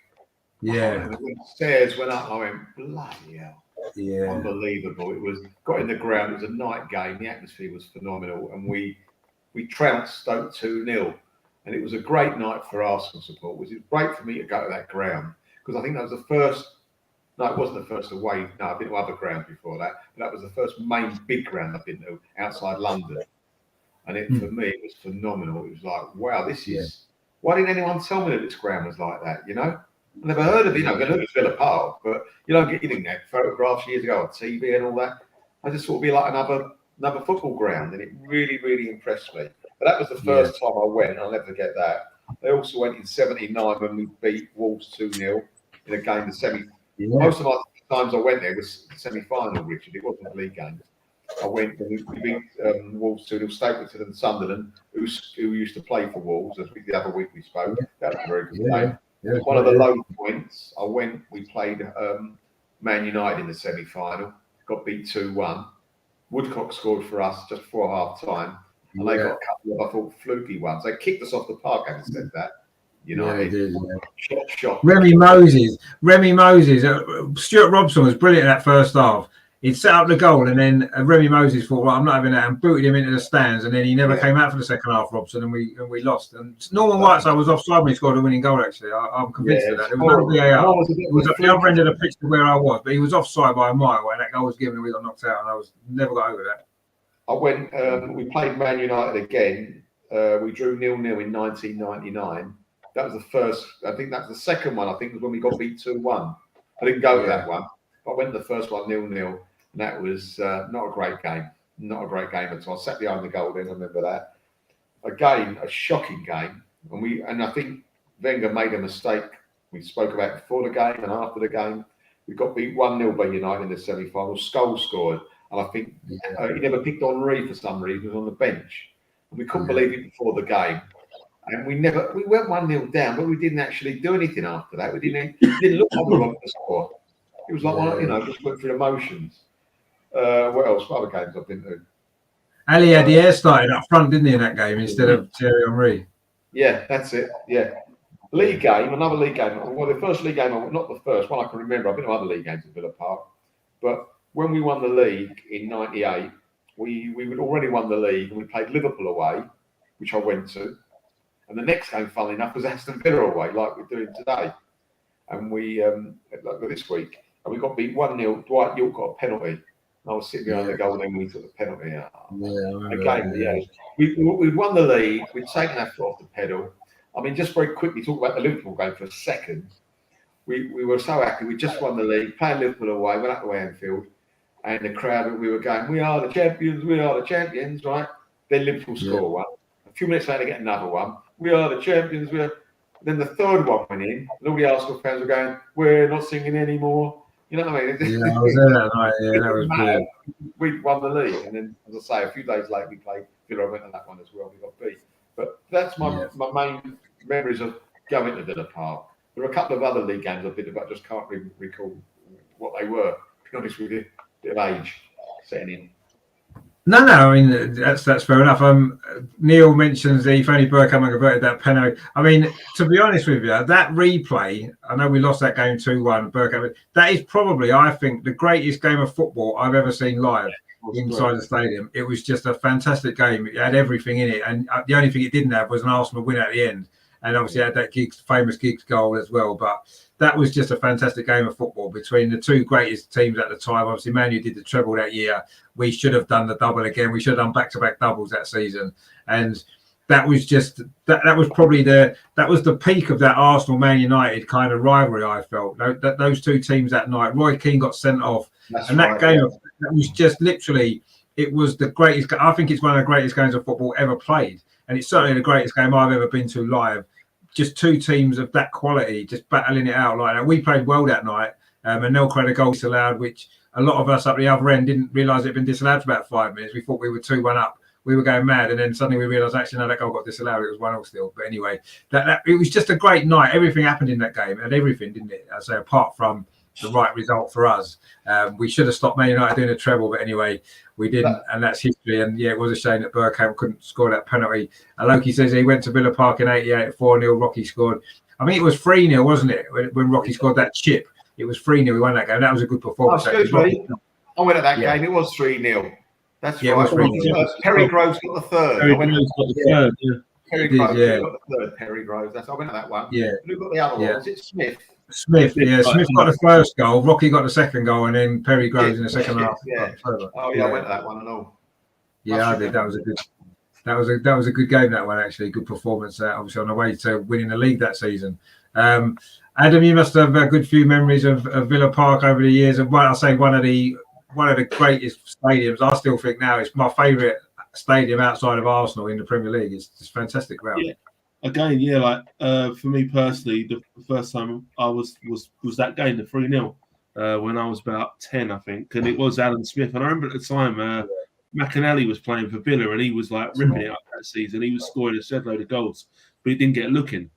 Yeah. And the stairs went up. I went, bloody hell. Yeah. Unbelievable. Got in the ground. It was a night game. The atmosphere was phenomenal. And we trounced Stoke 2-0. And it was a great night for Arsenal supporters. It was great for me to go to that ground because I think that was the first. No, it wasn't the first away. No, I've been to other grounds before that. But that was the first main big ground I've been to outside London. And for me, it was phenomenal. It was like, wow, this is. Yeah. Why didn't anyone tell me that this ground was like that? I never heard of it. I heard of Villa Park, but you didn't get photographs years ago on TV and all that. I just thought it'd be like another football ground, and it really, really impressed me. But that was the first time I went. I'll never forget that. They also went in '79 when we beat Wolves 2-0 in a game, the semi. Yeah. Most of my times I went there was the semi-final, Richard. It wasn't a league game. I went and we beat Wolves 2-0, Stapleton and Sunderland, who used to play for Wolves. As the other week we spoke, that was a very good game. Yeah, one of the low points, we played Man United in the semi-final, got beat 2-1. Woodcock scored for us just before half-time, and they got a couple of, I thought, fluky ones. They kicked us off the park, having said that. They did. Yeah. Shot. Remy Moses. Stuart Robson was brilliant in that first half. He'd set up the goal, and then Remy Moses thought, "Well, I'm not having that," and booted him into the stands. And then he never came out for the second half, Robson, and we lost. And Norman Whiteside was offside when he scored a winning goal. Actually, I'm convinced of that. There was no VAR. It was at the other end of the pitch to where I was, but he was offside by a mile when that goal was given, and we got knocked out. And I never got over that. I went. We played Man United again. We drew 0-0 in 1999. That was the first. I think that's the second one. I think was when we got beat 2-1. I didn't go to that one. I went to the first one 0-0. And that was not a great game. Not a great game at all. I sat behind the goal then, I remember that. Again, a shocking game. And I think Wenger made a mistake. We spoke about it before the game and after the game. We got beat 1-0 by United in the semi-final. Scholes scored. And I think he never picked Henry for some reason. He was on the bench. And we couldn't believe it before the game. And we went 1-0 down, but we didn't actually do anything after that. We didn't look like we were on the score. It was like, just went through emotions. What else? What other games I've been to? Ali had the air started up front, didn't he, in that game instead of Thierry Henry? Yeah, that's it. Yeah. League game, another league game. Well, the first league game, not the first one I can remember. I've been to other league games at Villa Park. But when we won the league in '98, we had already won the league and we played Liverpool away, which I went to. And the next game, funnily enough, was Aston Villa away, like we're doing today. And we, like this week, and we got beat 1-0. Dwight York got a penalty. And I was sitting behind the goal, and then we took the penalty out. We'd won the league. We'd taken our foot off the pedal. I mean, just very quickly, talk about the Liverpool game for a second. We were so happy. We just won the league, playing Liverpool away, went up to Anfield, and the crowd, we were going, we are the champions, right? Then Liverpool score one. A few minutes later, they get another one. We are the champions. Then the third one went in, and all the Arsenal fans were going, we're not singing anymore. You know what I mean? Yeah, I was there that night. Yeah, that was good. We won the league, and then, as I say, a few days later, we played Villa. I went to that one as well. We got beat. But that's my main memories of going to Villa Park. There are a couple of other league games I've been to, but I just can't really recall what they were. To be honest with you, bit of age setting in. No, I mean that's fair enough. Neil mentions if only Bergkamp had converted that penalty. I mean, to be honest with you, that replay. I know we lost that game 2-1. Bergkamp. That is probably, I think, the greatest game of football I've ever seen live inside the stadium. It was just a fantastic game. It had everything in it, and the only thing it didn't have was an Arsenal win at the end. And obviously had that famous Giggs goal as well. But that was just a fantastic game of football between the two greatest teams at the time. Obviously, Man U did the treble that year. We should have done the double again. We should have done back-to-back doubles that season. And that was just that was probably the peak of that Arsenal Man United kind of rivalry. I felt that those two teams that night. Roy Keane got sent off, that game that was just literally. It was the greatest. I think it's one of the greatest games of football ever played. And it's certainly the greatest game I've ever been to live. Just two teams of that quality, just battling it out like that. We played well that night. And Nel had a goal disallowed, which a lot of us up the other end didn't realise it had been disallowed for about 5 minutes. We thought we were 2-1 up. We were going mad. And then suddenly we realised, actually, no, that goal got disallowed. It was 1-0 still. But anyway, it was just a great night. Everything happened in that game. And everything, didn't it? I say, apart from the right result for us. We should have stopped Man United doing a treble. But anyway, we didn't, and that's history. And yeah, it was a shame that Bergkamp couldn't score that penalty. And Loki says he went to Villa Park in '88 at 4-0. Rocky scored. I mean, it was 3-0, wasn't it? When Rocky scored that chip, it was 3-0. We won that game. That was a good performance. Oh, excuse me. I went at that game. It was 3-0. That's right. Perry Groves got the third. Perry Groves got the third. Perry Groves got the third. Perry Groves. I went at that one. Yeah. Who got the other one? Was it Smith? Smith got the first goal. Rocky got the second goal, and then Perry Groves in the second half. Yeah. Oh yeah, I went to that one and all. Yeah, I did. That was a good game. That one actually, good performance. Obviously on the way to winning the league that season. Adam, you must have a good few memories of Villa Park over the years. And I'll say one of the greatest stadiums. I still think now it's my favourite stadium outside of Arsenal in the Premier League. It's just fantastic ground. Yeah. Again, for me personally, the first time I was that game, the 3-0, when I was about 10, I think, and it was Alan Smith. And I remember at the time, McAnally was playing for Villa, and he was like ripping it up that season. He was scoring a shed load of goals, but he didn't get looking.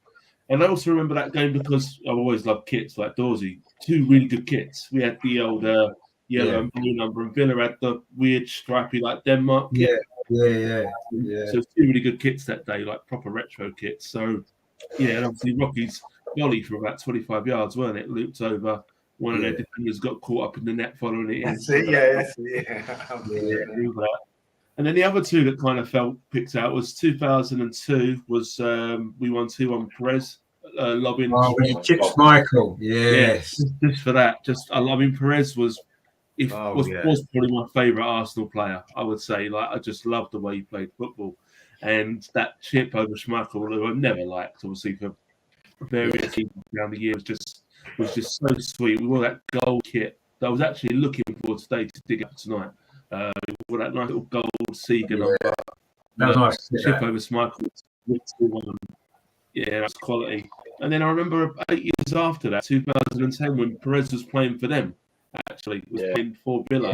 And I also remember that game because I've always loved kits like Dorsey. 2 really good kits. We had the old yellow and blue number, and Villa had the weird stripy like Denmark kit. Yeah. So 2 really good kits that day, like proper retro kits. So and obviously Rocky's volley from about 25 yards, weren't it? Looped over. One of their defenders got caught up in the net following it. That's it. And then the other 2 that kind of picked out was 2002. Was we won 2-1 Perez lobbing. Oh, when you chipped Michael, yes. Just for that, Perez was. Was probably my favourite Arsenal player, I would say. Like, I just loved the way he played football. And that chip over Schmeichel, who I've never liked, obviously, for various reasons around the year, was just so sweet. We wore that gold kit that I was actually looking forward today to dig up tonight. We wore that nice little gold Sega number. That was nice. Chip over Schmeichel. Yeah, that's quality. And then I remember 8 years after that, 2010, when Perez was playing for them. Actually, was playing for Villa.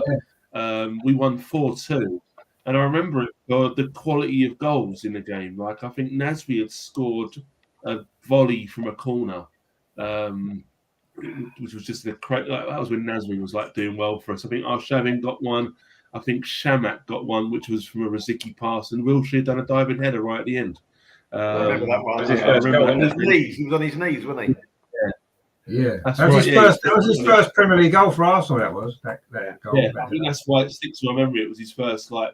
We won 4-2, and I remember it for the quality of goals in the game. Like, I think Nasri had scored a volley from a corner. which was just that was when Nasri was like doing well for us. I think Arshavin got one. I think Shamak got one, which was from a Rosicky pass, and Wilshere done a diving header right at the end. I remember that one. He was on his knees, wasn't he? Yeah, that's that was right. That was his first Premier League goal for Arsenal. That was that goal. Yeah, I think that's why it sticks to my memory. It was his first goal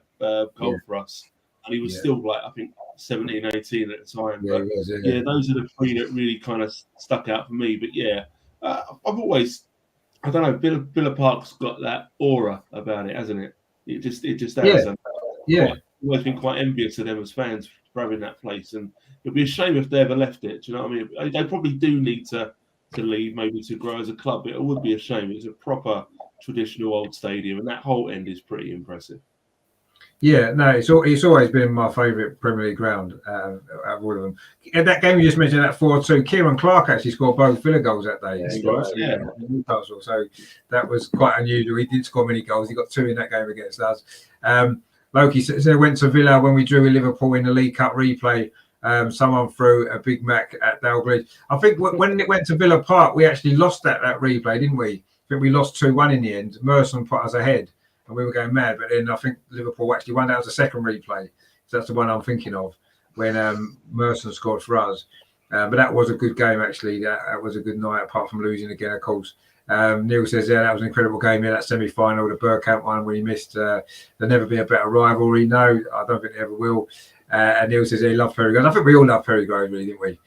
for us, and he was still I think 17, 18 at the time. But those are the three that really kind of stuck out for me. But I've always, I don't know, Villa Park's got that aura about it, hasn't it? It just has. I've always been quite envious of them as fans for having that place, and it'd be a shame if they ever left it. Do you know what I mean? They probably do need to leave, maybe to grow as a club. But it would be a shame. It's a proper traditional old stadium, and that whole end is pretty impressive. Yeah, no, it's always been my favourite Premier League ground out of all of them. And that game you just mentioned, that 4-2, Kieran Clark actually scored both Villa goals that day. Newcastle, so that was quite unusual. He didn't score many goals. He got 2 in that game against us. Loki said went to Villa when we drew with Liverpool in the League Cup replay. Someone threw a Big Mac at Dalglish. I think when it went to Villa Park, we actually lost that replay, didn't we? I think we lost 2-1 in the end. Merson put us ahead, and we were going mad. But then I think Liverpool actually won. That was the second replay. So that's the one I'm thinking of when Merson scored for us. But that was a good game, actually. That was a good night, apart from losing again, of course. Neil says, that was an incredible game. That semi-final, the Bergkamp one, when he missed. There'll never be a better rivalry. No, I don't think there ever will. And Neil says he loved Perry Groves. I think we all love Perry Groves, really, didn't we?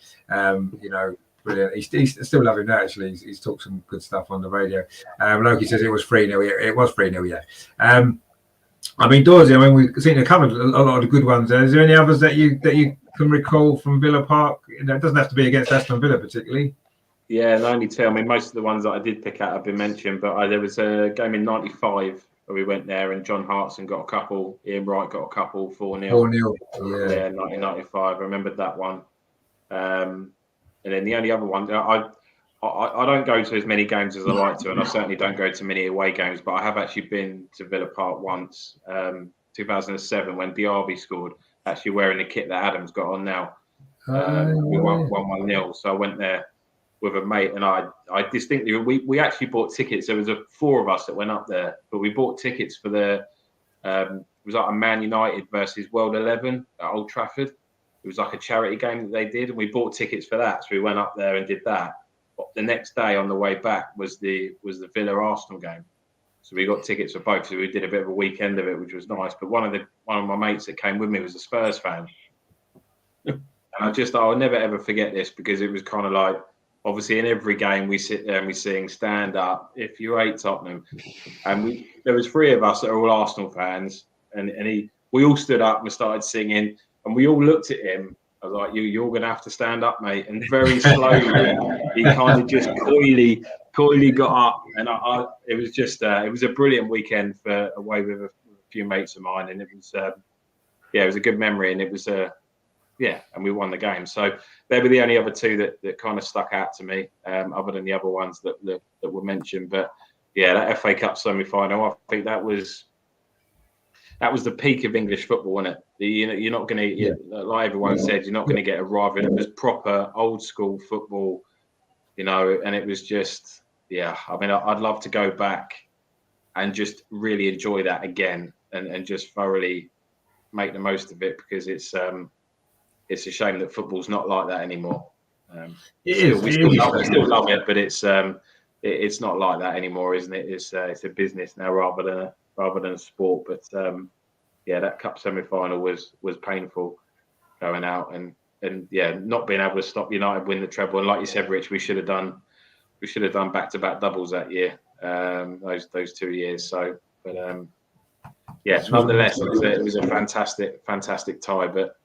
Brilliant. He's still loving that, actually. He's talked some good stuff on the radio. Loki says it was 3-0. It was 3-0, yeah. Dorsey, we've seen a couple of a lot of the good ones. Is there any others that you can recall from Villa Park? It doesn't have to be against Aston Villa, particularly. Yeah, only two. Most of the ones that I did pick out have been mentioned, but there was a game in '95 where we went there and John Hartson got a couple, Ian Wright got a couple, 4-0. 4-0, yeah. 1995, I remembered that one. And then the only other one, I don't go to as many games as I like to, and I certainly don't go to many away games, but I have actually been to Villa Park once, 2007, when Diaby scored, actually wearing the kit that Adam's got on now. We won 1-0, so I went there with a mate, and I distinctly, we actually bought tickets. There was 4 of us that went up there, but we bought tickets for it was like a Man United versus World 11 at Old Trafford. It was like a charity game that they did, and we bought tickets for that. So we went up there and did that. But the next day on the way back was the Villa Arsenal game. So we got tickets for both. So we did a bit of a weekend of it, which was nice. But one of my mates that came with me was a Spurs fan. And I'll never ever forget this, because it was kind of like, obviously in every game we sit there and we sing "Stand Up If You Hate Tottenham," and there was 3 of us that are all Arsenal fans, and we all stood up and started singing, and we all looked at him. I was like, "You're gonna have to stand up, mate." And very slowly, he kind of just coyly got up, and it was just it was a brilliant weekend for away with a few mates of mine, and it was it was a good memory, and it was and we won the game. So they were the only other 2 that kind of stuck out to me, other than the other ones that were mentioned. But yeah, that FA Cup semi-final, I think that was the peak of English football, wasn't it? You're not going to, like everyone said, you're not going to get a rival. It was proper old school football, and it was just, I'd love to go back and just really enjoy that again and just thoroughly make the most of it, because it's a shame that football's not like that anymore. We still love it, but it's not like that anymore, isn't it? It's a business now rather than a sport. But that cup semi-final was painful, going out and not being able to stop United win the treble. And like you said, Rich, we should have done back-to-back doubles that year, those 2 years. So, but nonetheless, it was a fantastic tie. But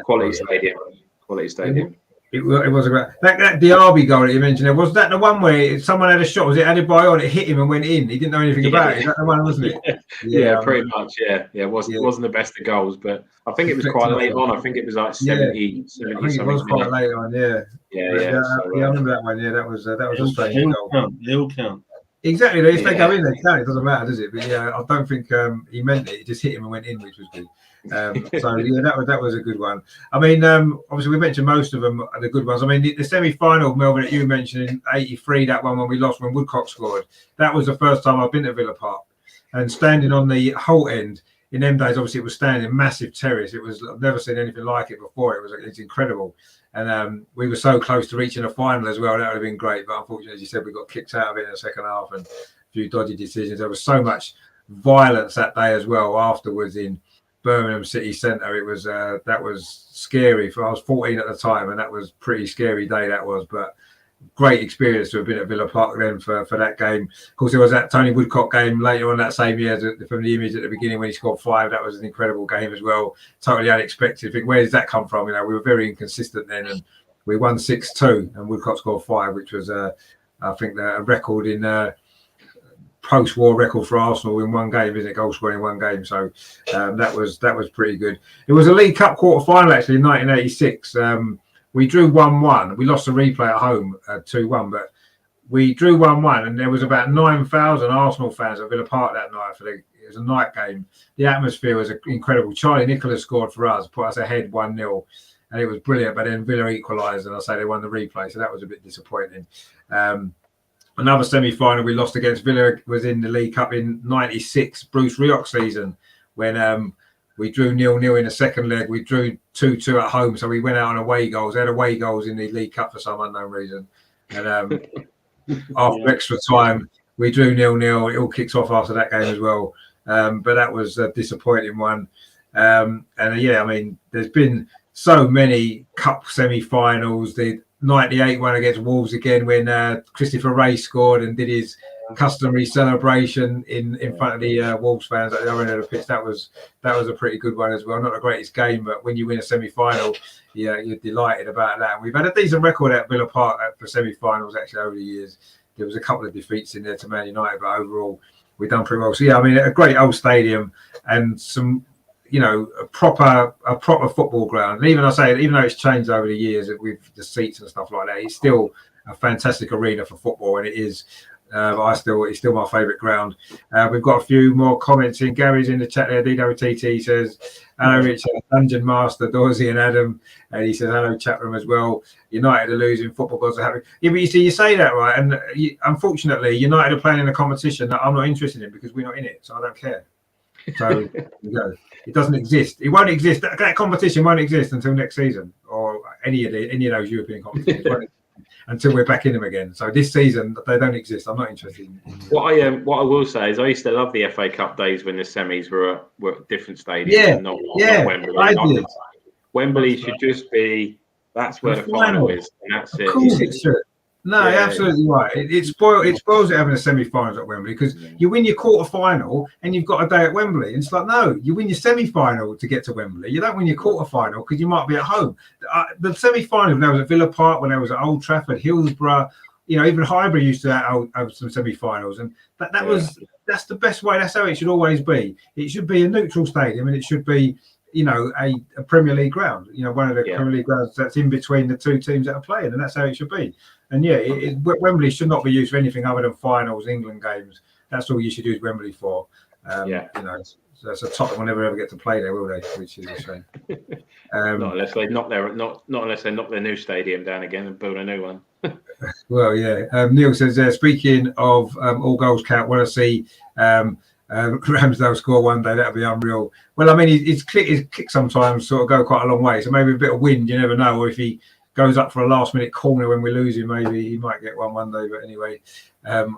quality stadium. It was a great. That Diaby goal that you mentioned, was that the one where someone had a shot? Was it Adebayor? It hit him and went in. He didn't know anything about it. Is that the one, wasn't it? Pretty much. Yeah. It wasn't the best of goals, but I think it was quite late on. I think it was like 70. I think it was quite late on. I remember that one. Yeah, that was a strange goal. They all count. Exactly. If they go in, they can. It doesn't matter, does it? But yeah, I don't think he meant it. It just hit him and went in, which was good. So yeah, that was a good one. I mean, obviously we mentioned most of them are the good ones. I mean, the semi-final, Melvin, that you mentioned in '83, that one when we lost when Woodcock scored. That was the first time I've been to Villa Park, and standing on the whole end in them days. Obviously, it was standing massive terrace. I've never seen anything like it before. It's incredible. And we were so close to reaching a final as well. That would have been great. But unfortunately, as you said, we got kicked out of it in the second half and a few dodgy decisions. There was so much violence that day as well afterwards in Birmingham City Centre. It was that was scary. I was 14 at the time, and that was a pretty scary day that was. But great experience to have been at Villa Park then for that game. Of course, there was that Tony Woodcock game later on that same year from the image at the beginning when he scored 5. That was an incredible game as well. Totally unexpected. I think, where does that come from? You know, we were very inconsistent then, and we won 6-2, and Woodcock scored 5, which was I think a record in post-war record for Arsenal in one game, isn't it? Goal scoring in one game. So that was pretty good. It was a League Cup quarter final actually in 1986. We drew 1-1. We lost the replay at home 2-1, but we drew 1-1, and there was about 9,000 Arsenal fans at Villa Park that night. It was a night game. The atmosphere was incredible. Charlie Nicholas scored for us, put us ahead 1-0, and it was brilliant. But then Villa equalised, and I say they won the replay, so that was a bit disappointing. Another semi-final we lost against Villa was in the League Cup in '96, Bruce Rioch season, when we drew 0-0 in the second leg. We drew 2-2 at home, so we went out on away goals. They had away goals in the League Cup for some unknown reason. And after extra time, we drew 0-0. It all kicks off after that game as well. But that was a disappointing one. And yeah, I mean, there's been so many cup semi-finals. The '98 one against Wolves again, when Christopher Ray scored and did his customary celebration in front of the Wolves fans at the other end of the pitch. That was a pretty good one as well. Not the greatest game, but when you win a semi-final, yeah, you're delighted about that. And we've had a decent record at Villa Park for semi-finals actually over the years. There was a couple of defeats in there to Man United, but overall we've done pretty well. So yeah, I mean, a great old stadium and some, you know, a proper football ground. And even though it's changed over the years with the seats and stuff like that, it's still a fantastic arena for football, and it is. It's still my favourite ground. We've got a few more comments in. Gary's in the chat there. DWTT says, hello, Richard, Dungeon Master, Dorsey and Adam. And he says, hello, chatroom as well. United are losing, football gods are happy. Yeah, but you say that, right? And unfortunately, United are playing in a competition that I'm not interested in because we're not in it, so I don't care. So you go. It doesn't exist. It won't exist. That competition won't exist until next season, or any of those European competitions. Until we're back in them again. So this season they don't exist. I'm not interested in what I will say is I used to love the FA Cup days when the semis were at different stadiums and not Wembley. Wembley should just be that's where the final is, and that's it. Of course it should. No, you're absolutely right. It spoils it having a semi-finals at Wembley, because you win your quarter-final and you've got a day at Wembley. And it's like, no, you win your semi-final to get to Wembley. You don't win your quarter-final because you might be at home. The semi-final, when I was at Villa Park, when I was at Old Trafford, Hillsborough, you know, even Highbury used to have some semi-finals. And that's the best way. That's how it should always be. It should be a neutral stadium, and it should be, you know, a Premier League ground, you know, one of the Premier League grounds that's in between the two teams that are playing, and that's how it should be. And yeah, Wembley should not be used for anything other than finals, England games. That's all you should use Wembley for. You know, so that's a Tottenham will never ever get to play there, will they? Which is a shame. Not unless they knock their new stadium down again and build a new one. Well, yeah. Neil says, speaking of all goals count, want to see Ramsdale score one day. That'd be unreal. Well, I mean, his kick sometimes sort of go quite a long way. So maybe a bit of wind, you never know. Or if he goes up for a last-minute corner when we lose him, maybe he might get one day. But anyway,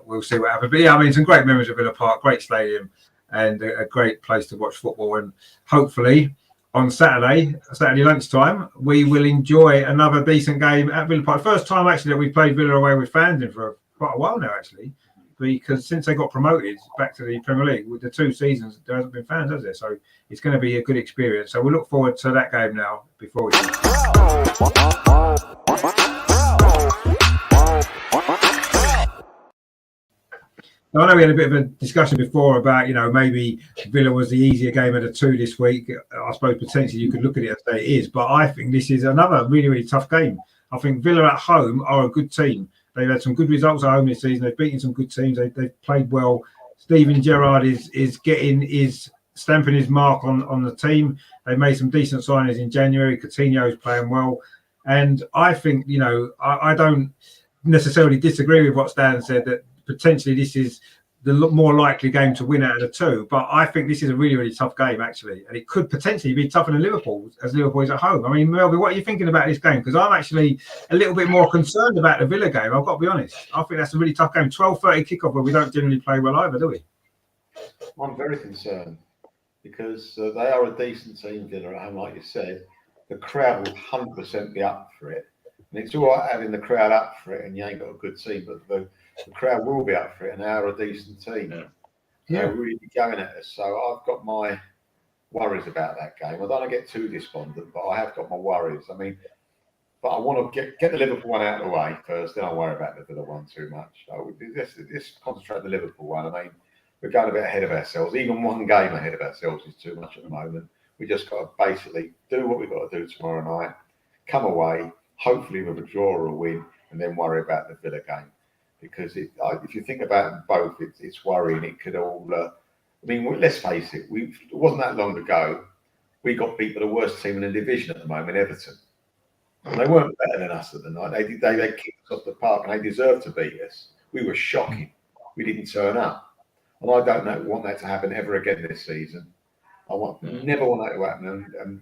we'll see what happens. But yeah, I mean, some great memories of Villa Park, great stadium, and a great place to watch football. And hopefully on Saturday lunchtime, we will enjoy another decent game at Villa Park. First time actually that we've played Villa away with fans in for quite a while now, actually. Because since they got promoted back to the Premier League, with the 2 seasons, there hasn't been fans, has there? So it's going to be a good experience. So we'll look forward to that game now before we Now, I know we had a bit of a discussion before about, you know, maybe Villa was the easier game of the 2 this week. I suppose potentially you could look at it and say it is, but I think this is another really, really tough game. I think Villa at home are a good team. They've had some good results at home this season. They've beaten some good teams. They've played well. Steven Gerrard is stamping his mark on the team. They made some decent signings in January. Coutinho's playing well. And I think, I don't necessarily disagree with what Stan said, that potentially this is the more likely game to win out of the two. But I think this is a really, really tough game, actually. And it could potentially be tougher than Liverpool, as Liverpool is at home. I mean, Melvin, what are you thinking about this game? Because I'm actually a little bit more concerned about the Villa game. I've got to be honest. I think that's a really tough game. 12:30 kickoff where we don't generally play well either, do we? I'm very concerned because they are a decent team, Villa, at home, like you said. The crowd will 100% be up for it. And it's all right having the crowd up for it and you ain't got a good team, but the crowd will be up for it and they're a decent team. They're really going at us. So I've got my worries about that game. I don't want to get too despondent, but I have got my worries. I mean, but I want to get the Liverpool one out of the way first, then I'll worry about the Villa one too much. So let's concentrate on the Liverpool one. I mean, we're going a bit ahead of ourselves. Even one game ahead of ourselves is too much at the moment. We just got to basically do what we've got to do tomorrow night, come away, hopefully with a draw or a win, and then worry about the Villa game. Because if you think about them both, it's worrying. It could all. I mean, let's face it. It wasn't that long ago. We got beat by the worst team in the division at the moment, Everton. And they weren't better than us at the night. They kicked us off the park, and they deserved to beat us. We were shocking. We didn't turn up, and I don't want that to happen ever again this season. Never want that to happen, and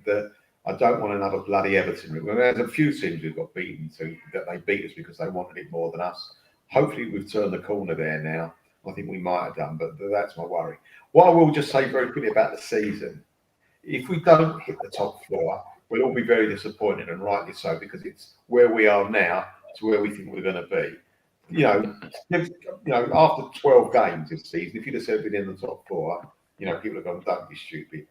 I don't want another bloody Everton. There's a few teams who've got beaten that they beat us because they wanted it more than us. Hopefully we've turned the corner there now. I think we might have done, but that's my worry. What I will just say very quickly about the season, if we don't hit the top four, we'll all be very disappointed, and rightly so, because it's where we are now to where we think we're going to be. After 12 games this season, if you'd have said we'd in the top four, people have gone, don't be stupid.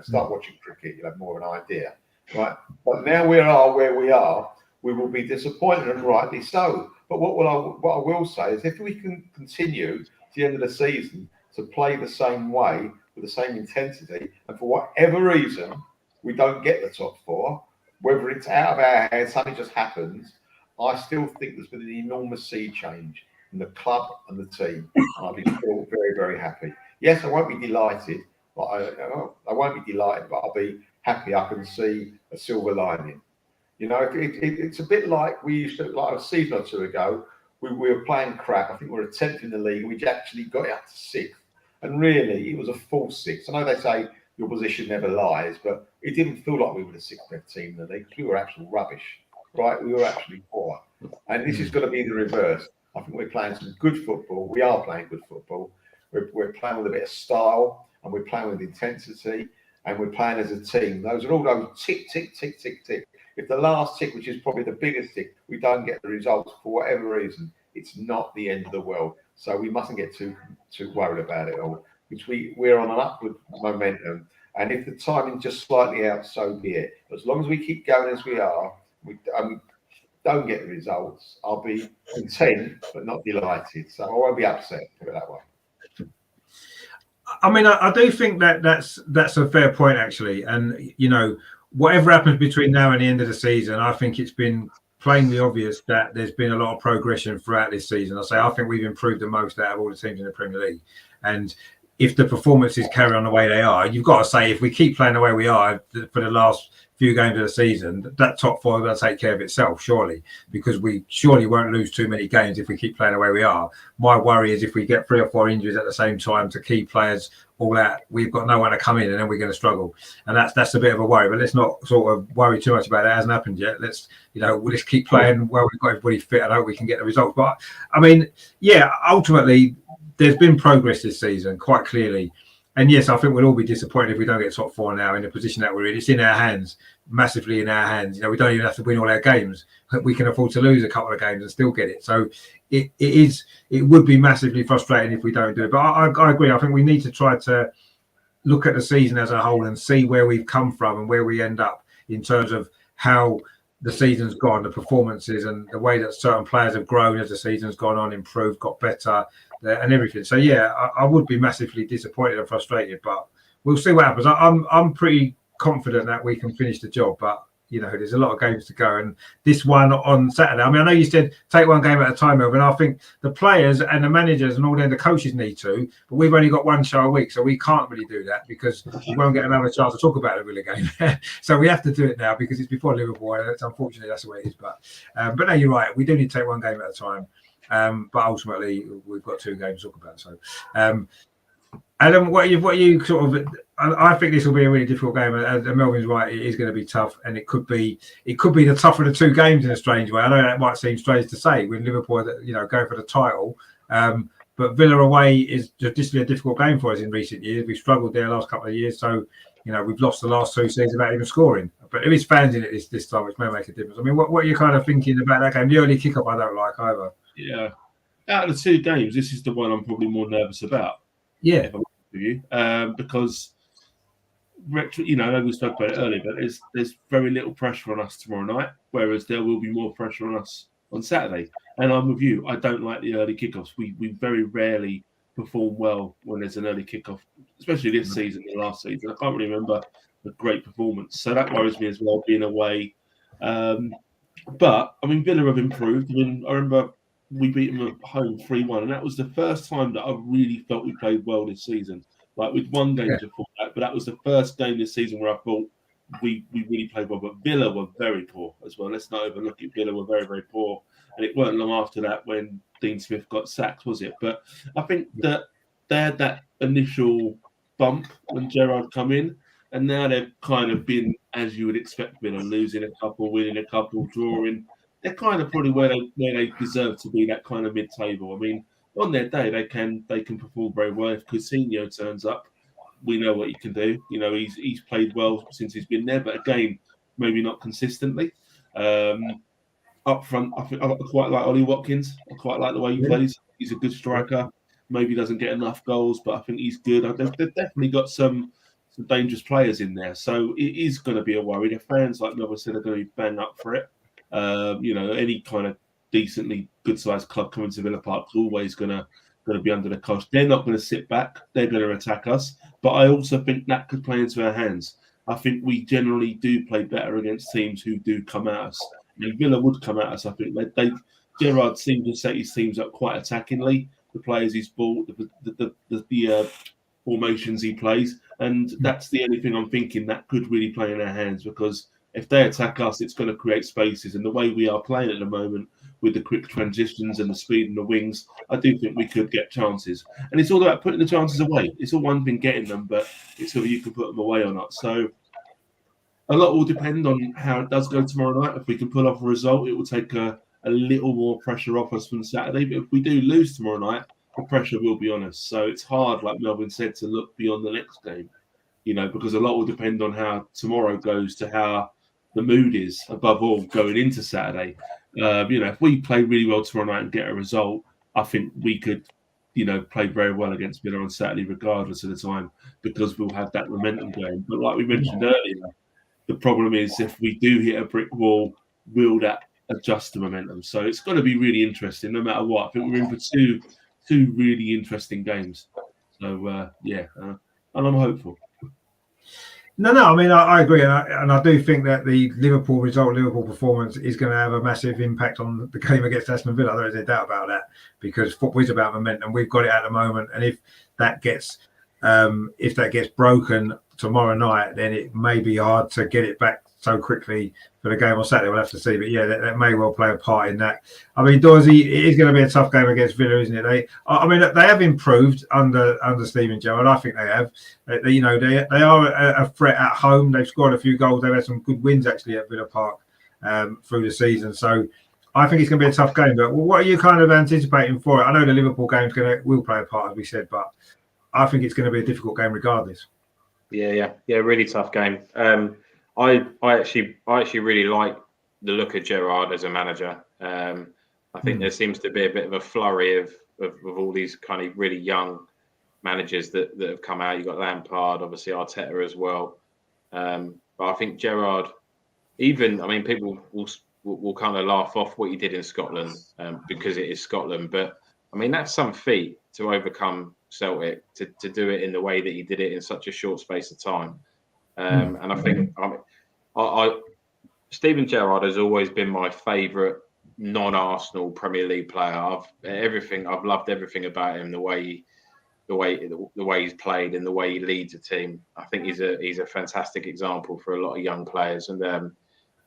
Start watching cricket. You'll have more of an idea, right? But now we are where we are. We will be disappointed, and rightly so. But what I will say is, if we can continue to the end of the season to play the same way with the same intensity, and for whatever reason we don't get the top four, whether it's out of our hands, something just happens, I still think there's been an enormous sea change in the club and the team. And I'll be still very, very happy. Yes, I won't be delighted, but I won't be delighted, but I'll be happy. I can see a silver lining. It's a bit like we used to, like a season or two ago, we were playing crap. I think we were 10th in the league. We actually got it up to 6th. And really, it was a false 6th. I know they say your position never lies, but it didn't feel like we were the 6th best team in the league. We were actual rubbish, right? We were actually poor. And this is going to be the reverse. I think we're playing some good football. We are playing good football. We're playing with a bit of style, and we're playing with intensity, and we're playing as a team. Those are all those tick, tick, tick, tick, tick. If the last tick, which is probably the biggest tick, we don't get the results for whatever reason, it's not the end of the world. So we mustn't get too worried about it all, because we're on an upward momentum. And if the timing's just slightly out, so be it. As long as we keep going as we are, we don't get the results, I'll be content but not delighted. So I won't be upset, put it that way. I mean, I do think that's a fair point, actually. And, whatever happens between now and the end of the season, I think it's been plainly obvious that there's been a lot of progression throughout this season. I think we've improved the most out of all the teams in the Premier League. And if the performances carry on the way they are, you've got to say, if we keep playing the way we are for the last few games of the season, that top four will take care of itself, surely, because we surely won't lose too many games if we keep playing the way we are. My worry is if we get 3 or 4 injuries at the same time to key players all out, we've got no one to come in, and then we're going to struggle. And that's a bit of a worry. But let's not sort of worry too much about it. It hasn't happened yet. We'll just keep playing well. We've got everybody fit, and I hope we can get the results. But I mean, yeah, ultimately, there's been progress this season, quite clearly. And yes, I think we'll all be disappointed if we don't get top 4 now in the position that we're in. It's in our hands, massively in our hands. We don't even have to win all our games. We can afford to lose a couple of games and still get it. So it would be massively frustrating if we don't do it. But I agree. I think we need to try to look at the season as a whole and see where we've come from and where we end up in terms of how the season's gone, the performances and the way that certain players have grown as the season's gone on, improved, got better and everything. So yeah, I would be massively disappointed and frustrated, but we'll see what happens. I'm pretty confident that we can finish the job, but You know, there's a lot of games to go, and this one on Saturday. I mean, I know you said take one game at a time, Melvin. I think the players and the managers and all the coaches need to, but we've only got one show a week, so we can't really do that because we won't get another chance to talk about the Villa game. So we have to do it now because it's before Liverpool, and it's unfortunately that's the way it is. But no, you're right. We do need to take one game at a time, but ultimately we've got 2 games to talk about. So, Adam, what you sort of? I think this will be a really difficult game, and Melvin's right. It is going to be tough, and it could be the tougher of the 2 games in a strange way. I know that might seem strange to say when Liverpool, going for the title, but Villa away is just a difficult game for us in recent years. We've struggled there last couple of years, so we've lost the last 2 seasons without even scoring. But there is fans in it this time, which may make a difference. I mean, what are you kind of thinking about that game? The early kickoff, I don't like either. Yeah, out of the 2 games, this is the one I'm probably more nervous about. Yeah, if I'm honest with you, because. I know we spoke about it earlier, but there's very little pressure on us tomorrow night, whereas there will be more pressure on us on Saturday. And I'm with you. I don't like the early kickoffs. We very rarely perform well when there's an early kickoff, especially this season and last season. I can't really remember a great performance, so that worries me as well, being away. But I mean, Villa have improved. I mean, I remember we beat them at home 3-1, and that was the first time that I really felt we played well this season. Like with 1 game before that, but that was the first game this season where I thought we really played well. But Villa were very poor as well. Let's not overlook it. Villa were very, very poor. And it weren't long after that when Dean Smith got sacked, was it? But I think that they had that initial bump when Gerrard come in, and now they've kind of been, as you would expect, Villa, losing a couple, winning a couple, drawing. They're kind of probably where they deserve to be, that kind of mid-table. I mean, on their day, they can perform very well. If Coutinho turns up, we know what he can do. He's played well since he's been there, but again, maybe not consistently. Up front, I quite like Ollie Watkins. I quite like the way he plays. He's a good striker. Maybe doesn't get enough goals, but I think he's good. They've definitely got some dangerous players in there, so it is going to be a worry. The fans, like Melvin said, are going to be bang up for it. Any kind of decently good-sized club coming to Villa Park is always going to be under the cosh. They're not going to sit back. They're going to attack us. But I also think that could play into our hands. I think we generally do play better against teams who do come at us. And Villa would come at us. I think Gerrard seemed to set his teams up quite attackingly. The players he's bought, the formations he plays, and that's the only thing I'm thinking that could really play in our hands, because if they attack us, it's going to create spaces. And the way we are playing at the moment, with the quick transitions and the speed and the wings, I do think we could get chances. And it's all about putting the chances away. It's all one thing getting them, but it's whether you can put them away or not. So a lot will depend on how it does go tomorrow night. If we can pull off a result, it will take a little more pressure off us from Saturday. But if we do lose tomorrow night, the pressure will be on us. So it's hard, like Melvin said, to look beyond the next game, because a lot will depend on how tomorrow goes, to how the mood is, above all, going into Saturday. If we play really well tomorrow night and get a result, I think we could, play very well against Villa on Saturday, regardless of the time, because we'll have that momentum going. But like we mentioned earlier, the problem is if we do hit a brick wall, will that adjust the momentum? So it's going to be really interesting, no matter what. I think we're in for two really interesting games. So and I'm hopeful. No. I mean, I agree, and I do think that the Liverpool performance is going to have a massive impact on the game against Aston Villa. There is no doubt about that, because football is about momentum. We've got it at the moment, and if that gets broken tomorrow night, then it may be hard to get it back so quickly for the game on Saturday. We'll have to see, but yeah, that may well play a part in that. I mean, Dorsey, it is going to be a tough game against Villa, isn't it? They have improved under Steven Gerrard. I think they have. They are a threat at home. They've scored a few goals. They've had some good wins actually at Villa Park through the season. So I think it's going to be a tough game. But what are you kind of anticipating for it? I know the Liverpool game's will play a part, as we said, but I think it's going to be a difficult game regardless. Yeah, really tough game. I actually really like the look of Gerrard as a manager. I think there seems to be a bit of a flurry of all these kind of really young managers that have come out. You've got Lampard, obviously Arteta as well. But I think Gerrard, people will kind of laugh off what he did in Scotland because it is Scotland. But I mean, that's some feat to overcome Celtic, to do it in the way that he did it in such a short space of time. And I think Steven Gerrard has always been my favourite non-Arsenal Premier League player. I've loved everything about him, the way he's played and the way he leads a team. I think he's a fantastic example for a lot of young players. And the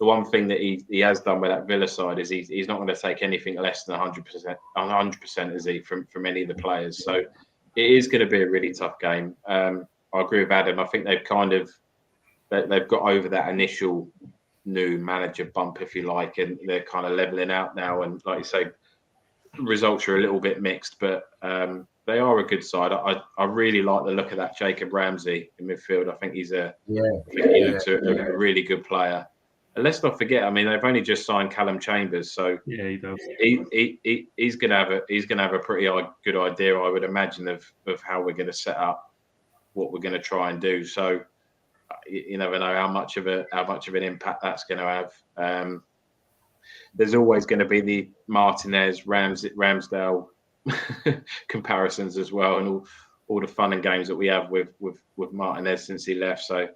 one thing that he has done with that Villa side is he's not going to take anything less than 100%, is he, from any of the players. So it is going to be a really tough game. I agree with Adam. I think they've got over that initial new manager bump, if you like, and they're kind of leveling out now. And like you say, results are a little bit mixed, but they are a good side. I really like the look of that Jacob Ramsey in midfield. I think he looks a really good player. And let's not forget, I mean, they've only just signed Callum Chambers, so yeah, he does. He's gonna have a pretty good idea, I would imagine, of how we're going to set up, what we're going to try and do. So you never know how much of an impact that's going to have. There's always going to be the Martinez, Ramsdale comparisons as well, and all the fun and games that we have with Martinez since he left. So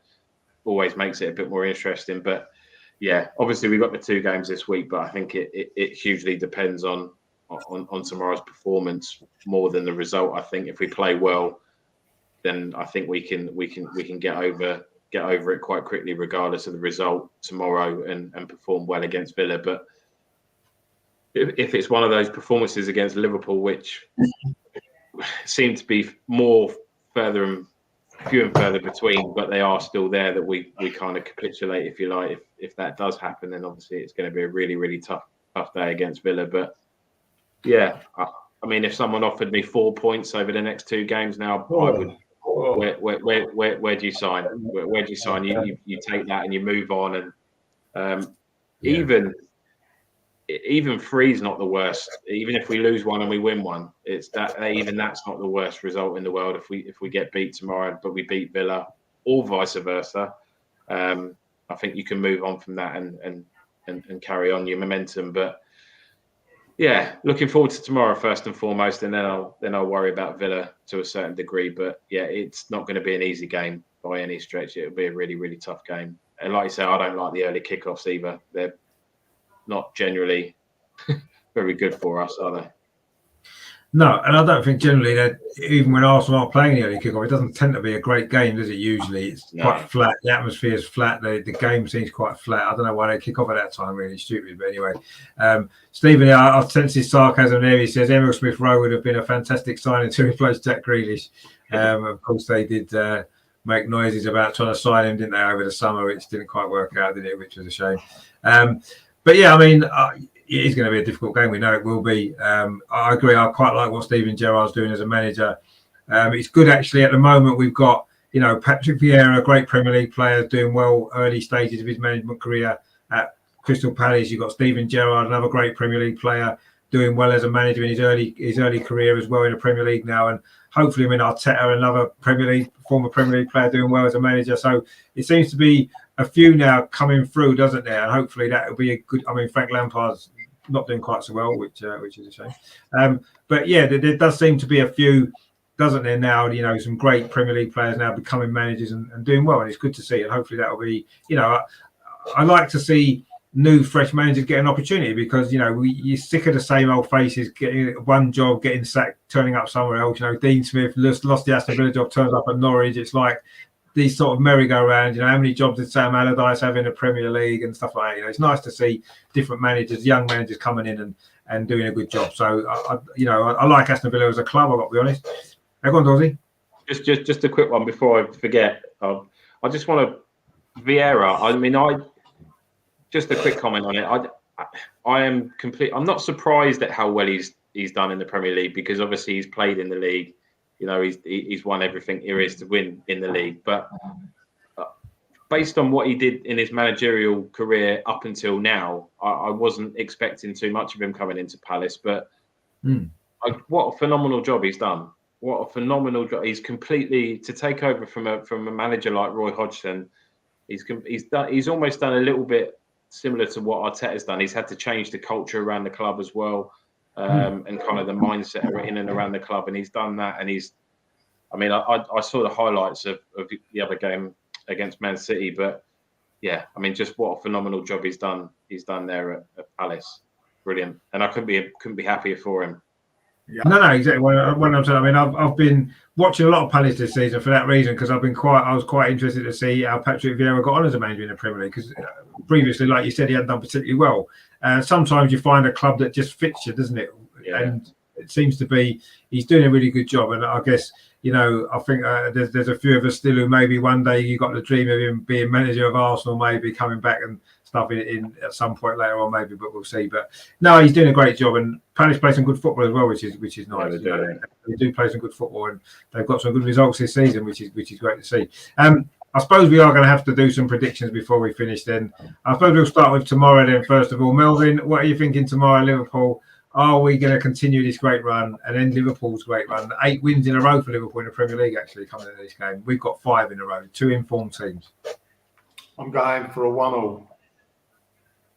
always makes it a bit more interesting. But yeah, obviously we've got the 2 games this week, but I think it hugely depends on tomorrow's performance more than the result. I think if we play well, then I think we can get over it quite quickly, regardless of the result tomorrow, and perform well against Villa. But if it's one of those performances against Liverpool, which seem to be more few and further between, but they are still there, that we kind of capitulate, if you like. If that does happen, then obviously it's going to be a really, really tough day against Villa. But yeah, I mean, if someone offered me 4 points over the next 2 games now, I would. Where do you sign? Where do you sign? You take that and you move on. And even 3 is not the worst. Even if we lose 1 and we win 1, that's not the worst result in the world. If we get beat tomorrow, but we beat Villa, or vice versa, I think you can move on from that and carry on your momentum. But yeah, looking forward to tomorrow first and foremost, and then I'll worry about Villa to a certain degree. But yeah, it's not going to be an easy game by any stretch. It'll be a really, really tough game. And like you say, I don't like the early kickoffs either. They're not generally very good for us, are they? No, and I don't think generally that even when Arsenal aren't playing the early kickoff, it doesn't tend to be a great game, does it? Usually, it's quite flat. The atmosphere is flat. The game seems quite flat. I don't know why they kick off at that time. Really stupid, but anyway. Stephen, I sense his sarcasm there. He says Emil Smith-Rowe would have been a fantastic signing to replace Jack Grealish. Of course, they did make noises about trying to sign him, didn't they, over the summer, which didn't quite work out, did it? Which was a shame. But yeah, I mean. It is going to be a difficult game. We know it will be. I agree. I quite like what Steven Gerrard's doing as a manager. It's good, actually. At the moment, we've got, Patrick Vieira, a great Premier League player, doing well early stages of his management career at Crystal Palace. You've got Steven Gerrard, another great Premier League player, doing well as a manager in his early career as well in the Premier League now. And hopefully, Arteta, another former Premier League player, doing well as a manager. So it seems to be a few now coming through, doesn't there? And hopefully that will be a good. I mean, Frank Lampard's not doing quite so well, which is a shame. But yeah, there does seem to be a few, doesn't there now? Some great Premier League players now becoming managers and doing well, and it's good to see. And hopefully that will be. I like to see new, fresh managers get an opportunity because you're sick of the same old faces getting one job, getting sacked, turning up somewhere else. Dean Smith lost the Aston Villa job, turns up at Norwich. It's like these sort of merry-go-round, how many jobs did Sam Allardyce have in the Premier League and stuff like that. It's nice to see different managers, young managers coming in and doing a good job. So, I like Aston Villa as a club, I've got to be honest. Go on, Dorsey. Just a quick one before I forget. I just want to, Vieira, just a quick comment on it. I'm not surprised at how well he's done in the Premier League because obviously he's played in the league. He's won everything there is to win in the league. But based on what he did in his managerial career up until now, I wasn't expecting too much of him coming into Palace. But what a phenomenal job he's done. What a phenomenal job. He's completely, to take over from a manager like Roy Hodgson, he's almost done a little bit similar to what Arteta's done. He's had to change the culture around the club as well. And kind of the mindset in and around the club, and he's done that. And I saw the highlights of the other game against Man City, but yeah, I mean, just what a phenomenal job he's done. He's done there at Palace. Brilliant, and I couldn't be happier for him. Yeah. No, exactly. When I'm saying, I mean, I've been watching a lot of Palace this season for that reason, because I was quite interested to see how Patrick Vieira got on as a manager in the Premier League, because previously, like you said, he hadn't done particularly well. Sometimes you find a club that just fits you, doesn't it? Yeah. And it seems to be he's doing a really good job. And I guess, I think there's a few of us still who maybe one day you got the dream of him being manager of Arsenal, maybe coming back and stuff in at some point later on, maybe, but we'll see. But no, he's doing a great job, and Palace play some good football as well, which is nice. Yeah, they do play some good football, and they've got some good results this season, which is great to see. I suppose we are going to have to do some predictions before we finish. Then I suppose we'll start with tomorrow. Then first of all, Melvin, what are you thinking tomorrow, Liverpool? Are we going to continue this great run and end Liverpool's great run? 8 wins in a row for Liverpool in the Premier League, actually, coming into this game. We've got 5 in a row, 2 informed teams. I'm going for a 1-1.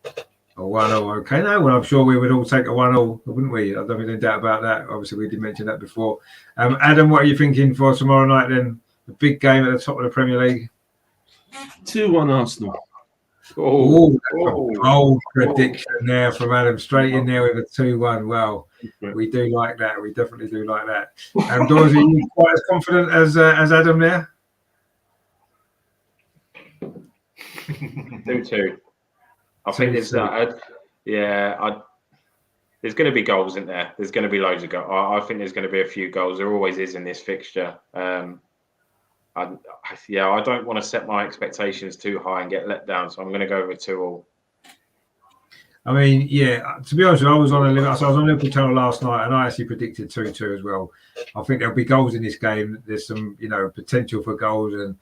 A 1-0, okay. No, well, I'm sure we would all take a 1-0, wouldn't we? I don't think any doubt about that. Obviously, we did mention that before. Adam, what are you thinking for tomorrow night then? The big game at the top of the Premier League? 2-1 Arsenal. Bold prediction there from Adam, straight in there with a 2-1. Well, we do like that. We definitely do like that. Dorsey, are you quite as confident as Adam there? 2-2. I think there's there's going to be goals in there. There's going to be loads of goals. I think there's going to be a few goals. There always is in this fixture. I don't want to set my expectations too high and get let down, so I'm going to go with 2-2. I mean, yeah, to be honest, I was on Liverpool channel last night, and I actually predicted 2-2 as well. I think there'll be goals in this game. There's some, potential for goals, and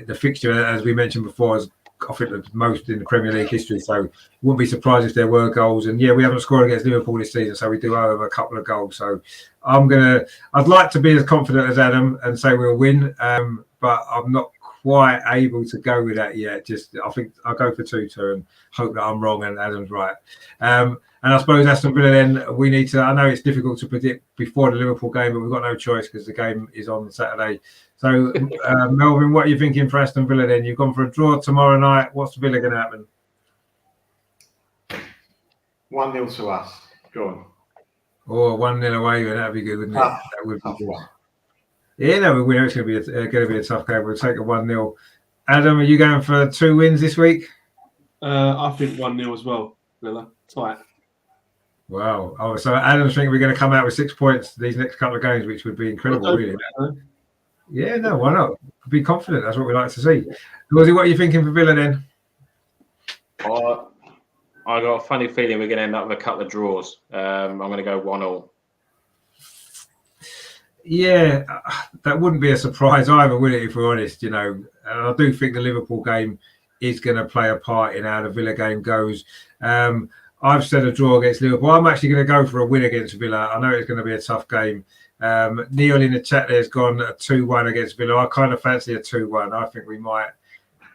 the fixture, as we mentioned before, is I think the most in the Premier League history. So wouldn't be surprised if there were goals. And yeah, we haven't scored against Liverpool this season, so we do owe a couple of goals. So I'd like to be as confident as Adam and say we'll win, but I'm not quite able to go with that yet. I think I'll go for 2-2 and hope that I'm wrong and Adam's right. And I suppose Aston Villa, then we need to. I know it's difficult to predict before the Liverpool game, but we've got no choice because the game is on Saturday. So, Melvin, what are you thinking for Aston Villa then? You've gone for a draw tomorrow night. What's Villa going to happen? 1-0 to us. Go on. Or 1-0 away, that'd be good, wouldn't it? That would be good. one. Yeah, no, we know it's going to be a tough game. We'll take a 1-0. Adam, are you going for 2 wins this week? I think 1-0 as well. Villa tight. Wow. Oh, so Adam's thinking we're going to come out with 6 points these next couple of games, which would be incredible, really. Yeah, no, why not? Be confident. That's what we like to see. Rosie, what are you thinking for Villa then? I got a funny feeling we're going to end up with a couple of draws. I'm going to go 1-1. Yeah, that wouldn't be a surprise either, would it, if we're honest? And I do think the Liverpool game is going to play a part in how the Villa game goes. I've said a draw against Liverpool. I'm actually going to go for a win against Villa. I know it's going to be a tough game. Neil in the chat there has gone a 2-1 against Villa. I kind of fancy a 2-1. I think we might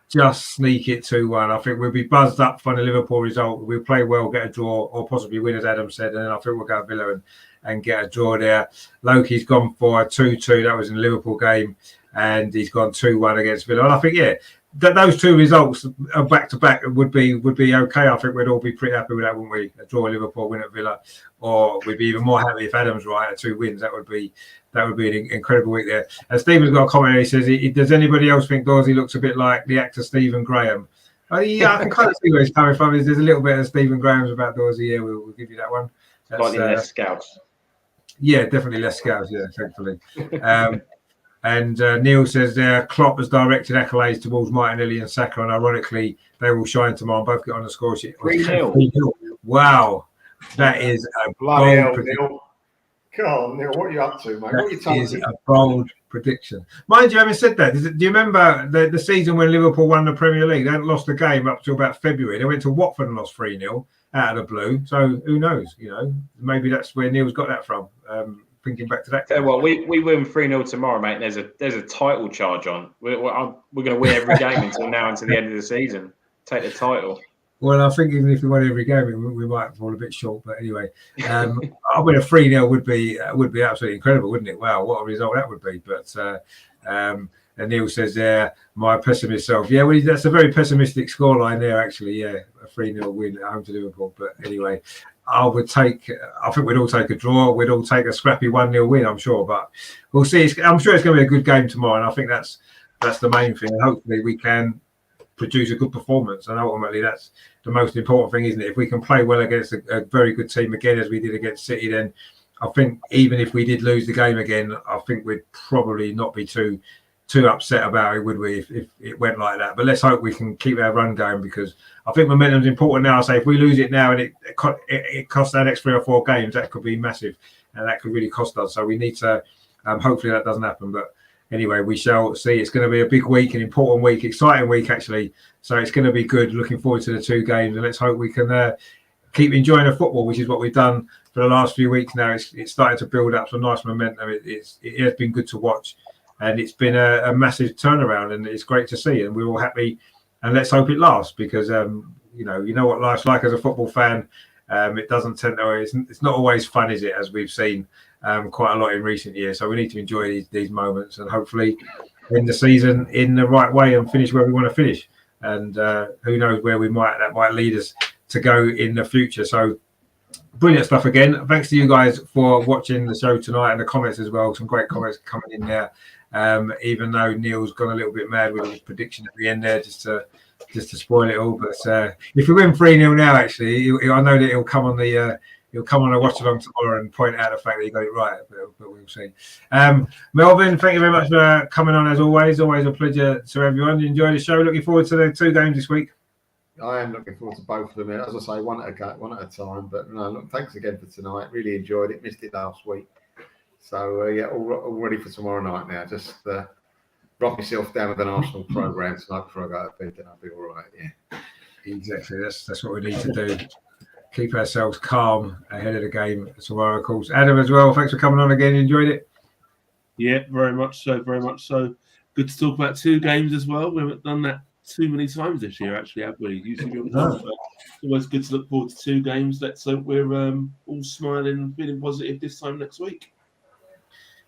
just sneak it 2-1. I think we'll be buzzed up from the Liverpool result. We'll play well, get a draw, or possibly win, as Adam said, and then I think we'll go Villa and get a draw there. Loki's gone for a 2-2. That was in the Liverpool game, and he's gone 2-1 against Villa. And I think, that those 2 results back to back would be okay. I think we'd all be pretty happy with that, wouldn't we? A draw at Liverpool, win at Villa, or we'd be even more happy if Adam's right at 2 wins. That would be an incredible week there. And Stephen's got a comment. He says, "Does anybody else think Dorsey looks a bit like the actor Stephen Graham?" Yeah, I can kind of see where he's coming from. There's a little bit of Stephen Graham's about Dorsey. Yeah, we'll give you that one. Slightly less scouts. Yeah, definitely less scouts. Yeah, thankfully. And Neil says there, Klopp has directed accolades towards Martinelli and Saka, and ironically, they will shine tomorrow and both get on the score sheet. 3-0. Wow, that is a Bloody hell, bold prediction. Neil. Come on, Neil, what are you up to, mate? What are you That talking is a bold prediction. Mind you, having said that, do you remember the season when Liverpool won the Premier League? They hadn't lost a game up to about February. They went to Watford and lost 3-0 out of the blue. So who knows? Maybe that's where Neil's got that from. Thinking back to that. Well, we win 3-0 tomorrow, mate. And there's a title charge on. We're going to win every game until the end of the season. Take the title. Well, I think even if we won every game, we might fall a bit short. But anyway, I mean, a 3-0 would be absolutely incredible, wouldn't it? Wow, what a result that would be. But And Neil says there, my pessimist self. Yeah, well, that's a very pessimistic scoreline there, actually. Yeah, a 3-0 win at home to Liverpool. But anyway, I think we'd all take a draw. We'd all take a scrappy 1-0 win, I'm sure. But we'll see. I'm sure it's going to be a good game tomorrow. And I think that's the main thing. And hopefully we can produce a good performance. And ultimately, that's the most important thing, isn't it? If we can play well against a very good team again, as we did against City, then I think even if we did lose the game again, I think we'd probably not be too upset about it, would we, if it went like that? But let's hope we can keep our run going, because I think momentum's important now. So if we lose it now and it costs our next 3 or 4 games, that could be massive, and that could really cost us. So we need to hopefully that doesn't happen. But anyway, we shall see. It's going to be a big week, an important week, exciting week actually. So it's going to be good. Looking forward to the 2 games, and let's hope we can keep enjoying the football, which is what we've done for the last few weeks now. It's starting to build up some nice momentum. It has been good to watch. And it's been a massive turnaround, and it's great to see. And we're all happy, and let's hope it lasts, because you know what life's like as a football fan. It doesn't tend to. It's not always fun, is it? As we've seen quite a lot in recent years. So we need to enjoy these moments, and hopefully end the season in the right way and finish where we want to finish. And who knows where that might lead us to go in the future. So brilliant stuff again. Thanks to you guys for watching the show tonight, and the comments as well. Some great comments coming in there. Even though Neil's gone a little bit mad with his prediction at the end there, just to spoil it all. But if we win 3-0 now, actually, I know that he'll come on a watch along tomorrow and point out the fact that he got it right. But we'll see. Melvin, thank you very much for coming on as always. Always a pleasure to everyone. You enjoy the show. Looking forward to the 2 games this week. I am looking forward to both of them. As I say, one at a time. But no, look, thanks again for tonight. Really enjoyed it. Missed it last week. So, yeah, all ready for tomorrow night now. Just rock myself down with an Arsenal programme tonight before I go to bed, and I'll be all right, yeah. Exactly. That's what we need to do. Keep ourselves calm ahead of the game tomorrow, of course. Adam as well, thanks for coming on again. You enjoyed it? Yeah, very much so, very much so. Good to talk about 2 games as well. We haven't done that too many times this year, actually, have we? Usually it's always good to look forward to 2 games. Let's hope we're all smiling and feeling positive this time next week.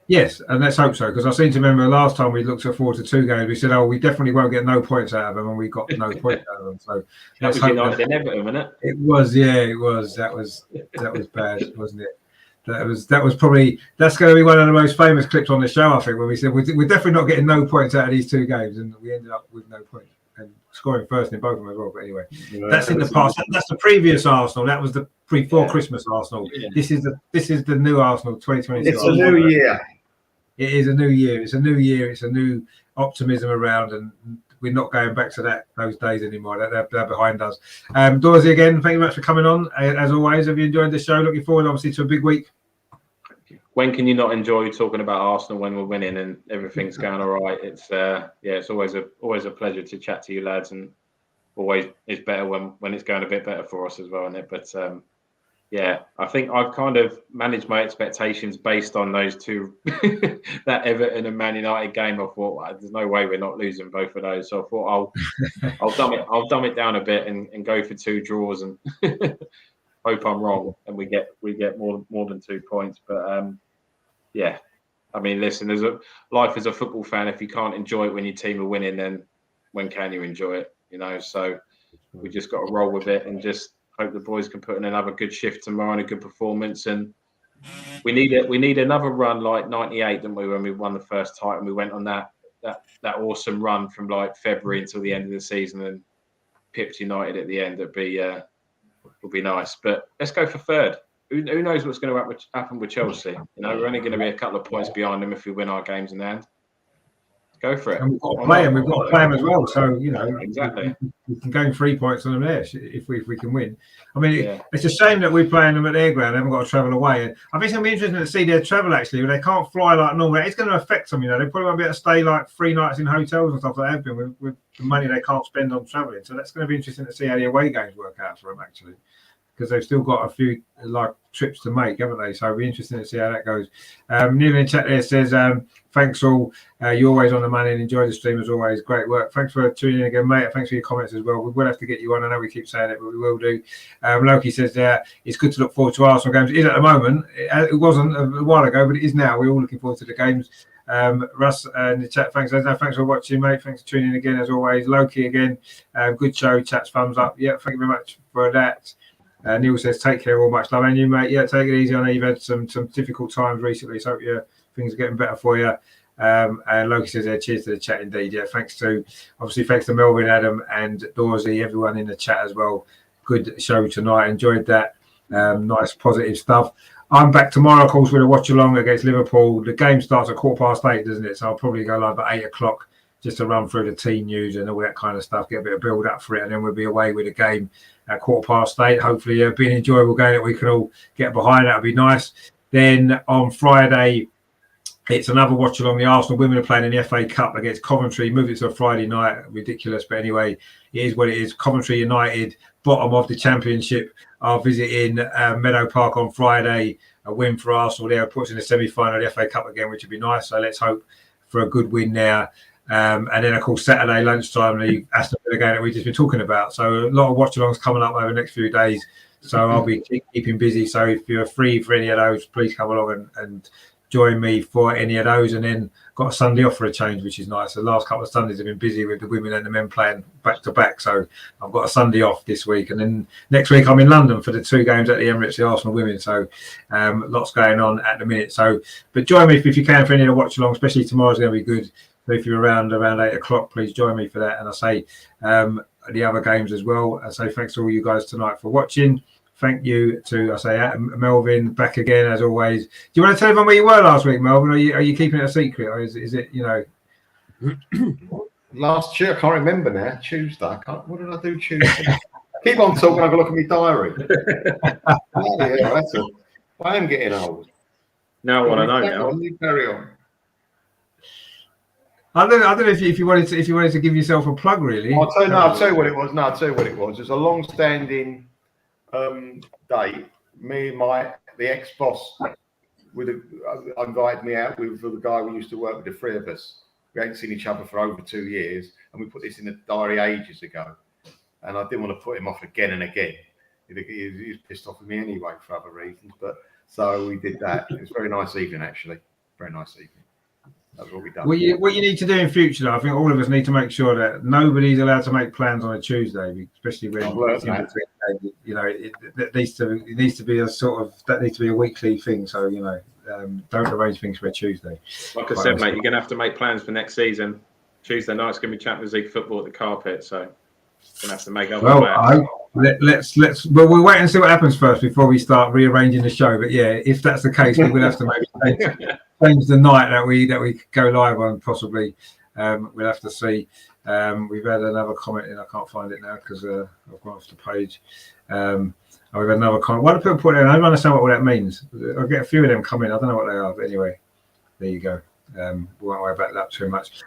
Yes, and let's hope so, because I seem to remember last time we looked forward to 2 games, we said, we definitely won't get no points out of them, and we got no points out of them. So let's hope that Everton, wasn't it? It was, yeah, it was. That was bad, wasn't it? That was probably, that's going to be one of the most famous clips on the show, I think, when we said we're definitely not getting no points out of these 2 games, and we ended up with no points and scoring first in both of them as well. But anyway, that's in the past. That's the previous Arsenal. That was the before Christmas Arsenal. Yeah. This is the new Arsenal 2022. It's a new year. It is a new year. It's a new year. It's a new optimism around, and we're not going back to those days anymore. They're behind us. Dorsey, again, thank you very much for coming on. As always, have you enjoyed the show? Looking forward, obviously, to a big week. When can you not enjoy talking about Arsenal when we're winning and everything's going all right? It's it's always a pleasure to chat to you lads, and always it's better when it's going a bit better for us as well, isn't it? But yeah, I think I've kind of managed my expectations based on those 2, that Everton and Man United game. I thought there's no way we're not losing both of those. So I thought I'll dumb it down a bit and go for 2 draws and hope I'm wrong and we get more than 2 points. But yeah, I mean, listen, there's a life as a football fan. If you can't enjoy it when your team are winning, then when can you enjoy it? You know, so we just got to roll with it and just hope the boys can put in another good shift tomorrow and a good performance. And we need another run like '98, didn't we, when we won the first title and we went on that awesome run from like February until the end of the season and pipped United at the end. Would be nice. But let's go for 3rd. Who knows what's going to happen with Chelsea? You know, we're only going to be a couple of points behind them if we win our games in the end. Go for it. And we've got to play them. We've got to play them as well. So, you know, exactly. We can gain 3 points on them there if we can win. I mean, it's a shame that we're playing them at their ground. They haven't got to travel away. And I think it's going to be interesting to see their travel, actually. When they can't fly like normal. It's going to affect them, you know. They probably won't be able to stay like 3 nights in hotels and stuff like that have been with the money they can't spend on travelling. So that's going to be interesting to see how the away games work out for them, actually, because they've still got a few trips to make, haven't they? So it'll be interesting to see how that goes. Neil in the chat there says, thanks all. You're always on the money and enjoy the stream as always. Great work. Thanks for tuning in again, mate. Thanks for your comments as well. We will have to get you on. I know we keep saying it, but we will do. Loki says it's good to look forward to Arsenal games. It is at the moment. It wasn't a while ago, but it is now. We're all looking forward to the games. Russ in the chat, thanks for watching, mate. Thanks for tuning in again as always. Loki again, good show. Chat's thumbs up. Yeah, thank you very much for that. Neil says, take care, all much love. And you, mate, yeah, take it easy. I know you've had some difficult times recently, so hope things are getting better for you. And Loki says, cheers to the chat indeed. Yeah, thanks to Melvin, Adam, and Dorsey, everyone in the chat as well. Good show tonight. Enjoyed that. Nice, positive stuff. I'm back tomorrow, of course, with a watch along against Liverpool. The game starts at 8:15, doesn't it? So I'll probably go live at 8 o'clock just to run through the team news and all that kind of stuff, get a bit of build up for it, and then we'll be away with the game at 8:15. Hopefully, be an enjoyable game that we can all get behind. That'll be nice. Then on Friday, it's another watch along. The Arsenal women are playing in the FA Cup against Coventry. Moved it to a Friday night. Ridiculous, but anyway, it is what it is. Coventry United, bottom of the Championship, are visiting Meadow Park on Friday. A win for Arsenal there puts in the semi-final of the FA Cup again, which would be nice. So let's hope for a good win there. And then, of course, Saturday lunchtime, the Aston Villa game that we've just been talking about. So a lot of watch-alongs coming up over the next few days. So I'll be keeping busy. So if you're free for any of those, please come along and join me for any of those. And then got a Sunday off for a change, which is nice. The last couple of Sundays have been busy with the women and the men playing back to back. So I've got a Sunday off this week. And then next week I'm in London for the 2 games at the Emirates, the Arsenal women. So lots going on at the minute. So, but join me if you can for any of the watch along, especially tomorrow's going to be good. So if you're around 8 o'clock, please join me for that. And I say the other games as well. I say thanks to all you guys tonight for watching. Thank you to Melvin, back again as always. Do you want to tell everyone where you were last week, Melvin? Are you keeping it a secret, or is it last year? I can't remember now. Tuesday. What did I do Tuesday? Keep on talking. I've got to look at my diary. I am getting old. Now I want to know now. You carry on. I don't know if you wanted to give yourself a plug, really. I'll tell you what it was. No, I'll tell you what it was. It's a long-standing date. Me and the ex-boss invited me out with the guy we used to work with, the 3 of us. We hadn't seen each other for over 2 years, and we put this in the diary ages ago. And I didn't want to put him off again and again. He was pissed off with me anyway for other reasons. But so we did that. It was a very nice evening, actually. Very nice evening. That's what we done. What you need to do in future, though, I think all of us need to make sure that nobody's allowed to make plans on a Tuesday, especially when it needs to be a sort of a weekly thing. So don't arrange things for a Tuesday. Like I said, mate, you're going to have to make plans for next season. Tuesday night's going to be Champions League football at the Carpet, so you're going to have to make other plans. We'll wait and see what happens first before we start rearranging the show. But yeah, if that's the case, we will have to change the night that we go live on. Possibly, we'll have to see. We've had another comment in. I can't find it now because I've gone off the page. We've had another comment. Why do people put it in? I don't understand what all that means. I get a few of them coming. I don't know what they are, but anyway, there you go. We won't worry about that too much.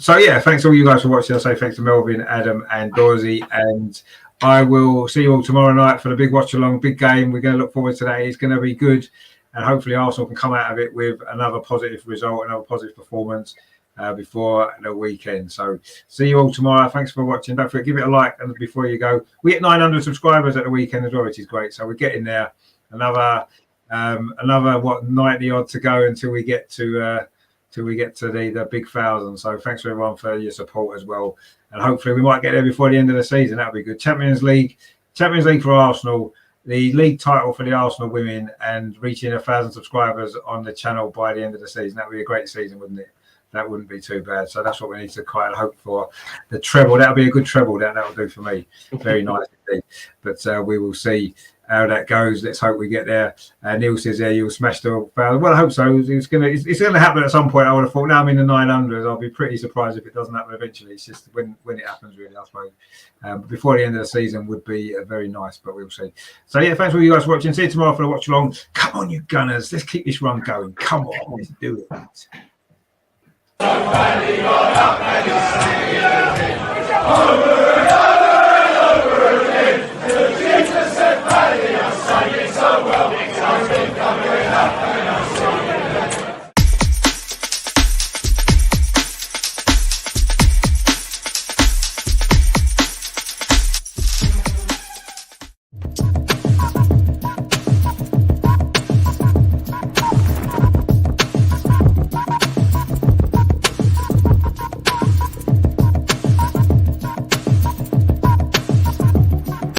So yeah, thanks all you guys for watching. I'll say thanks to Melvin, Adam, and Dorsey, and I will see you all tomorrow night for the big watch along, big game. We're going to look forward to that. It's going to be good, and hopefully Arsenal can come out of it with another positive result, another positive performance before the weekend. So see you all tomorrow. Thanks for watching. Don't forget, give it a like, and before you go, we hit 900 subscribers at the weekend as well, which is great. So we're getting there. Another 90 odd to go until we get to the big 1,000. So thanks for everyone for your support as well, and hopefully we might get there before the end of the season. That'll be good. Champions League for Arsenal, the league title for the Arsenal women, and reaching 1,000 subscribers on the channel by the end of the season. That would be a great season, wouldn't it? That wouldn't be too bad. So that's what we need to quite hope for. The treble, that'll be a good treble. That will do for me. Very nice indeed. But we will see how that goes. Let's hope we get there. Neil says, "Yeah, you'll smash the 1,000." Well, I hope so. It's gonna happen at some point. I would have thought. Now I'm in the 900s. I'll be pretty surprised if it doesn't happen eventually. It's just when it happens, really, I suppose. But before the end of the season would be very nice. But we'll see. So yeah, thanks for you guys for watching. See you tomorrow for the watch along. Come on, you Gunners. Let's keep this run going. Come on, let's do it.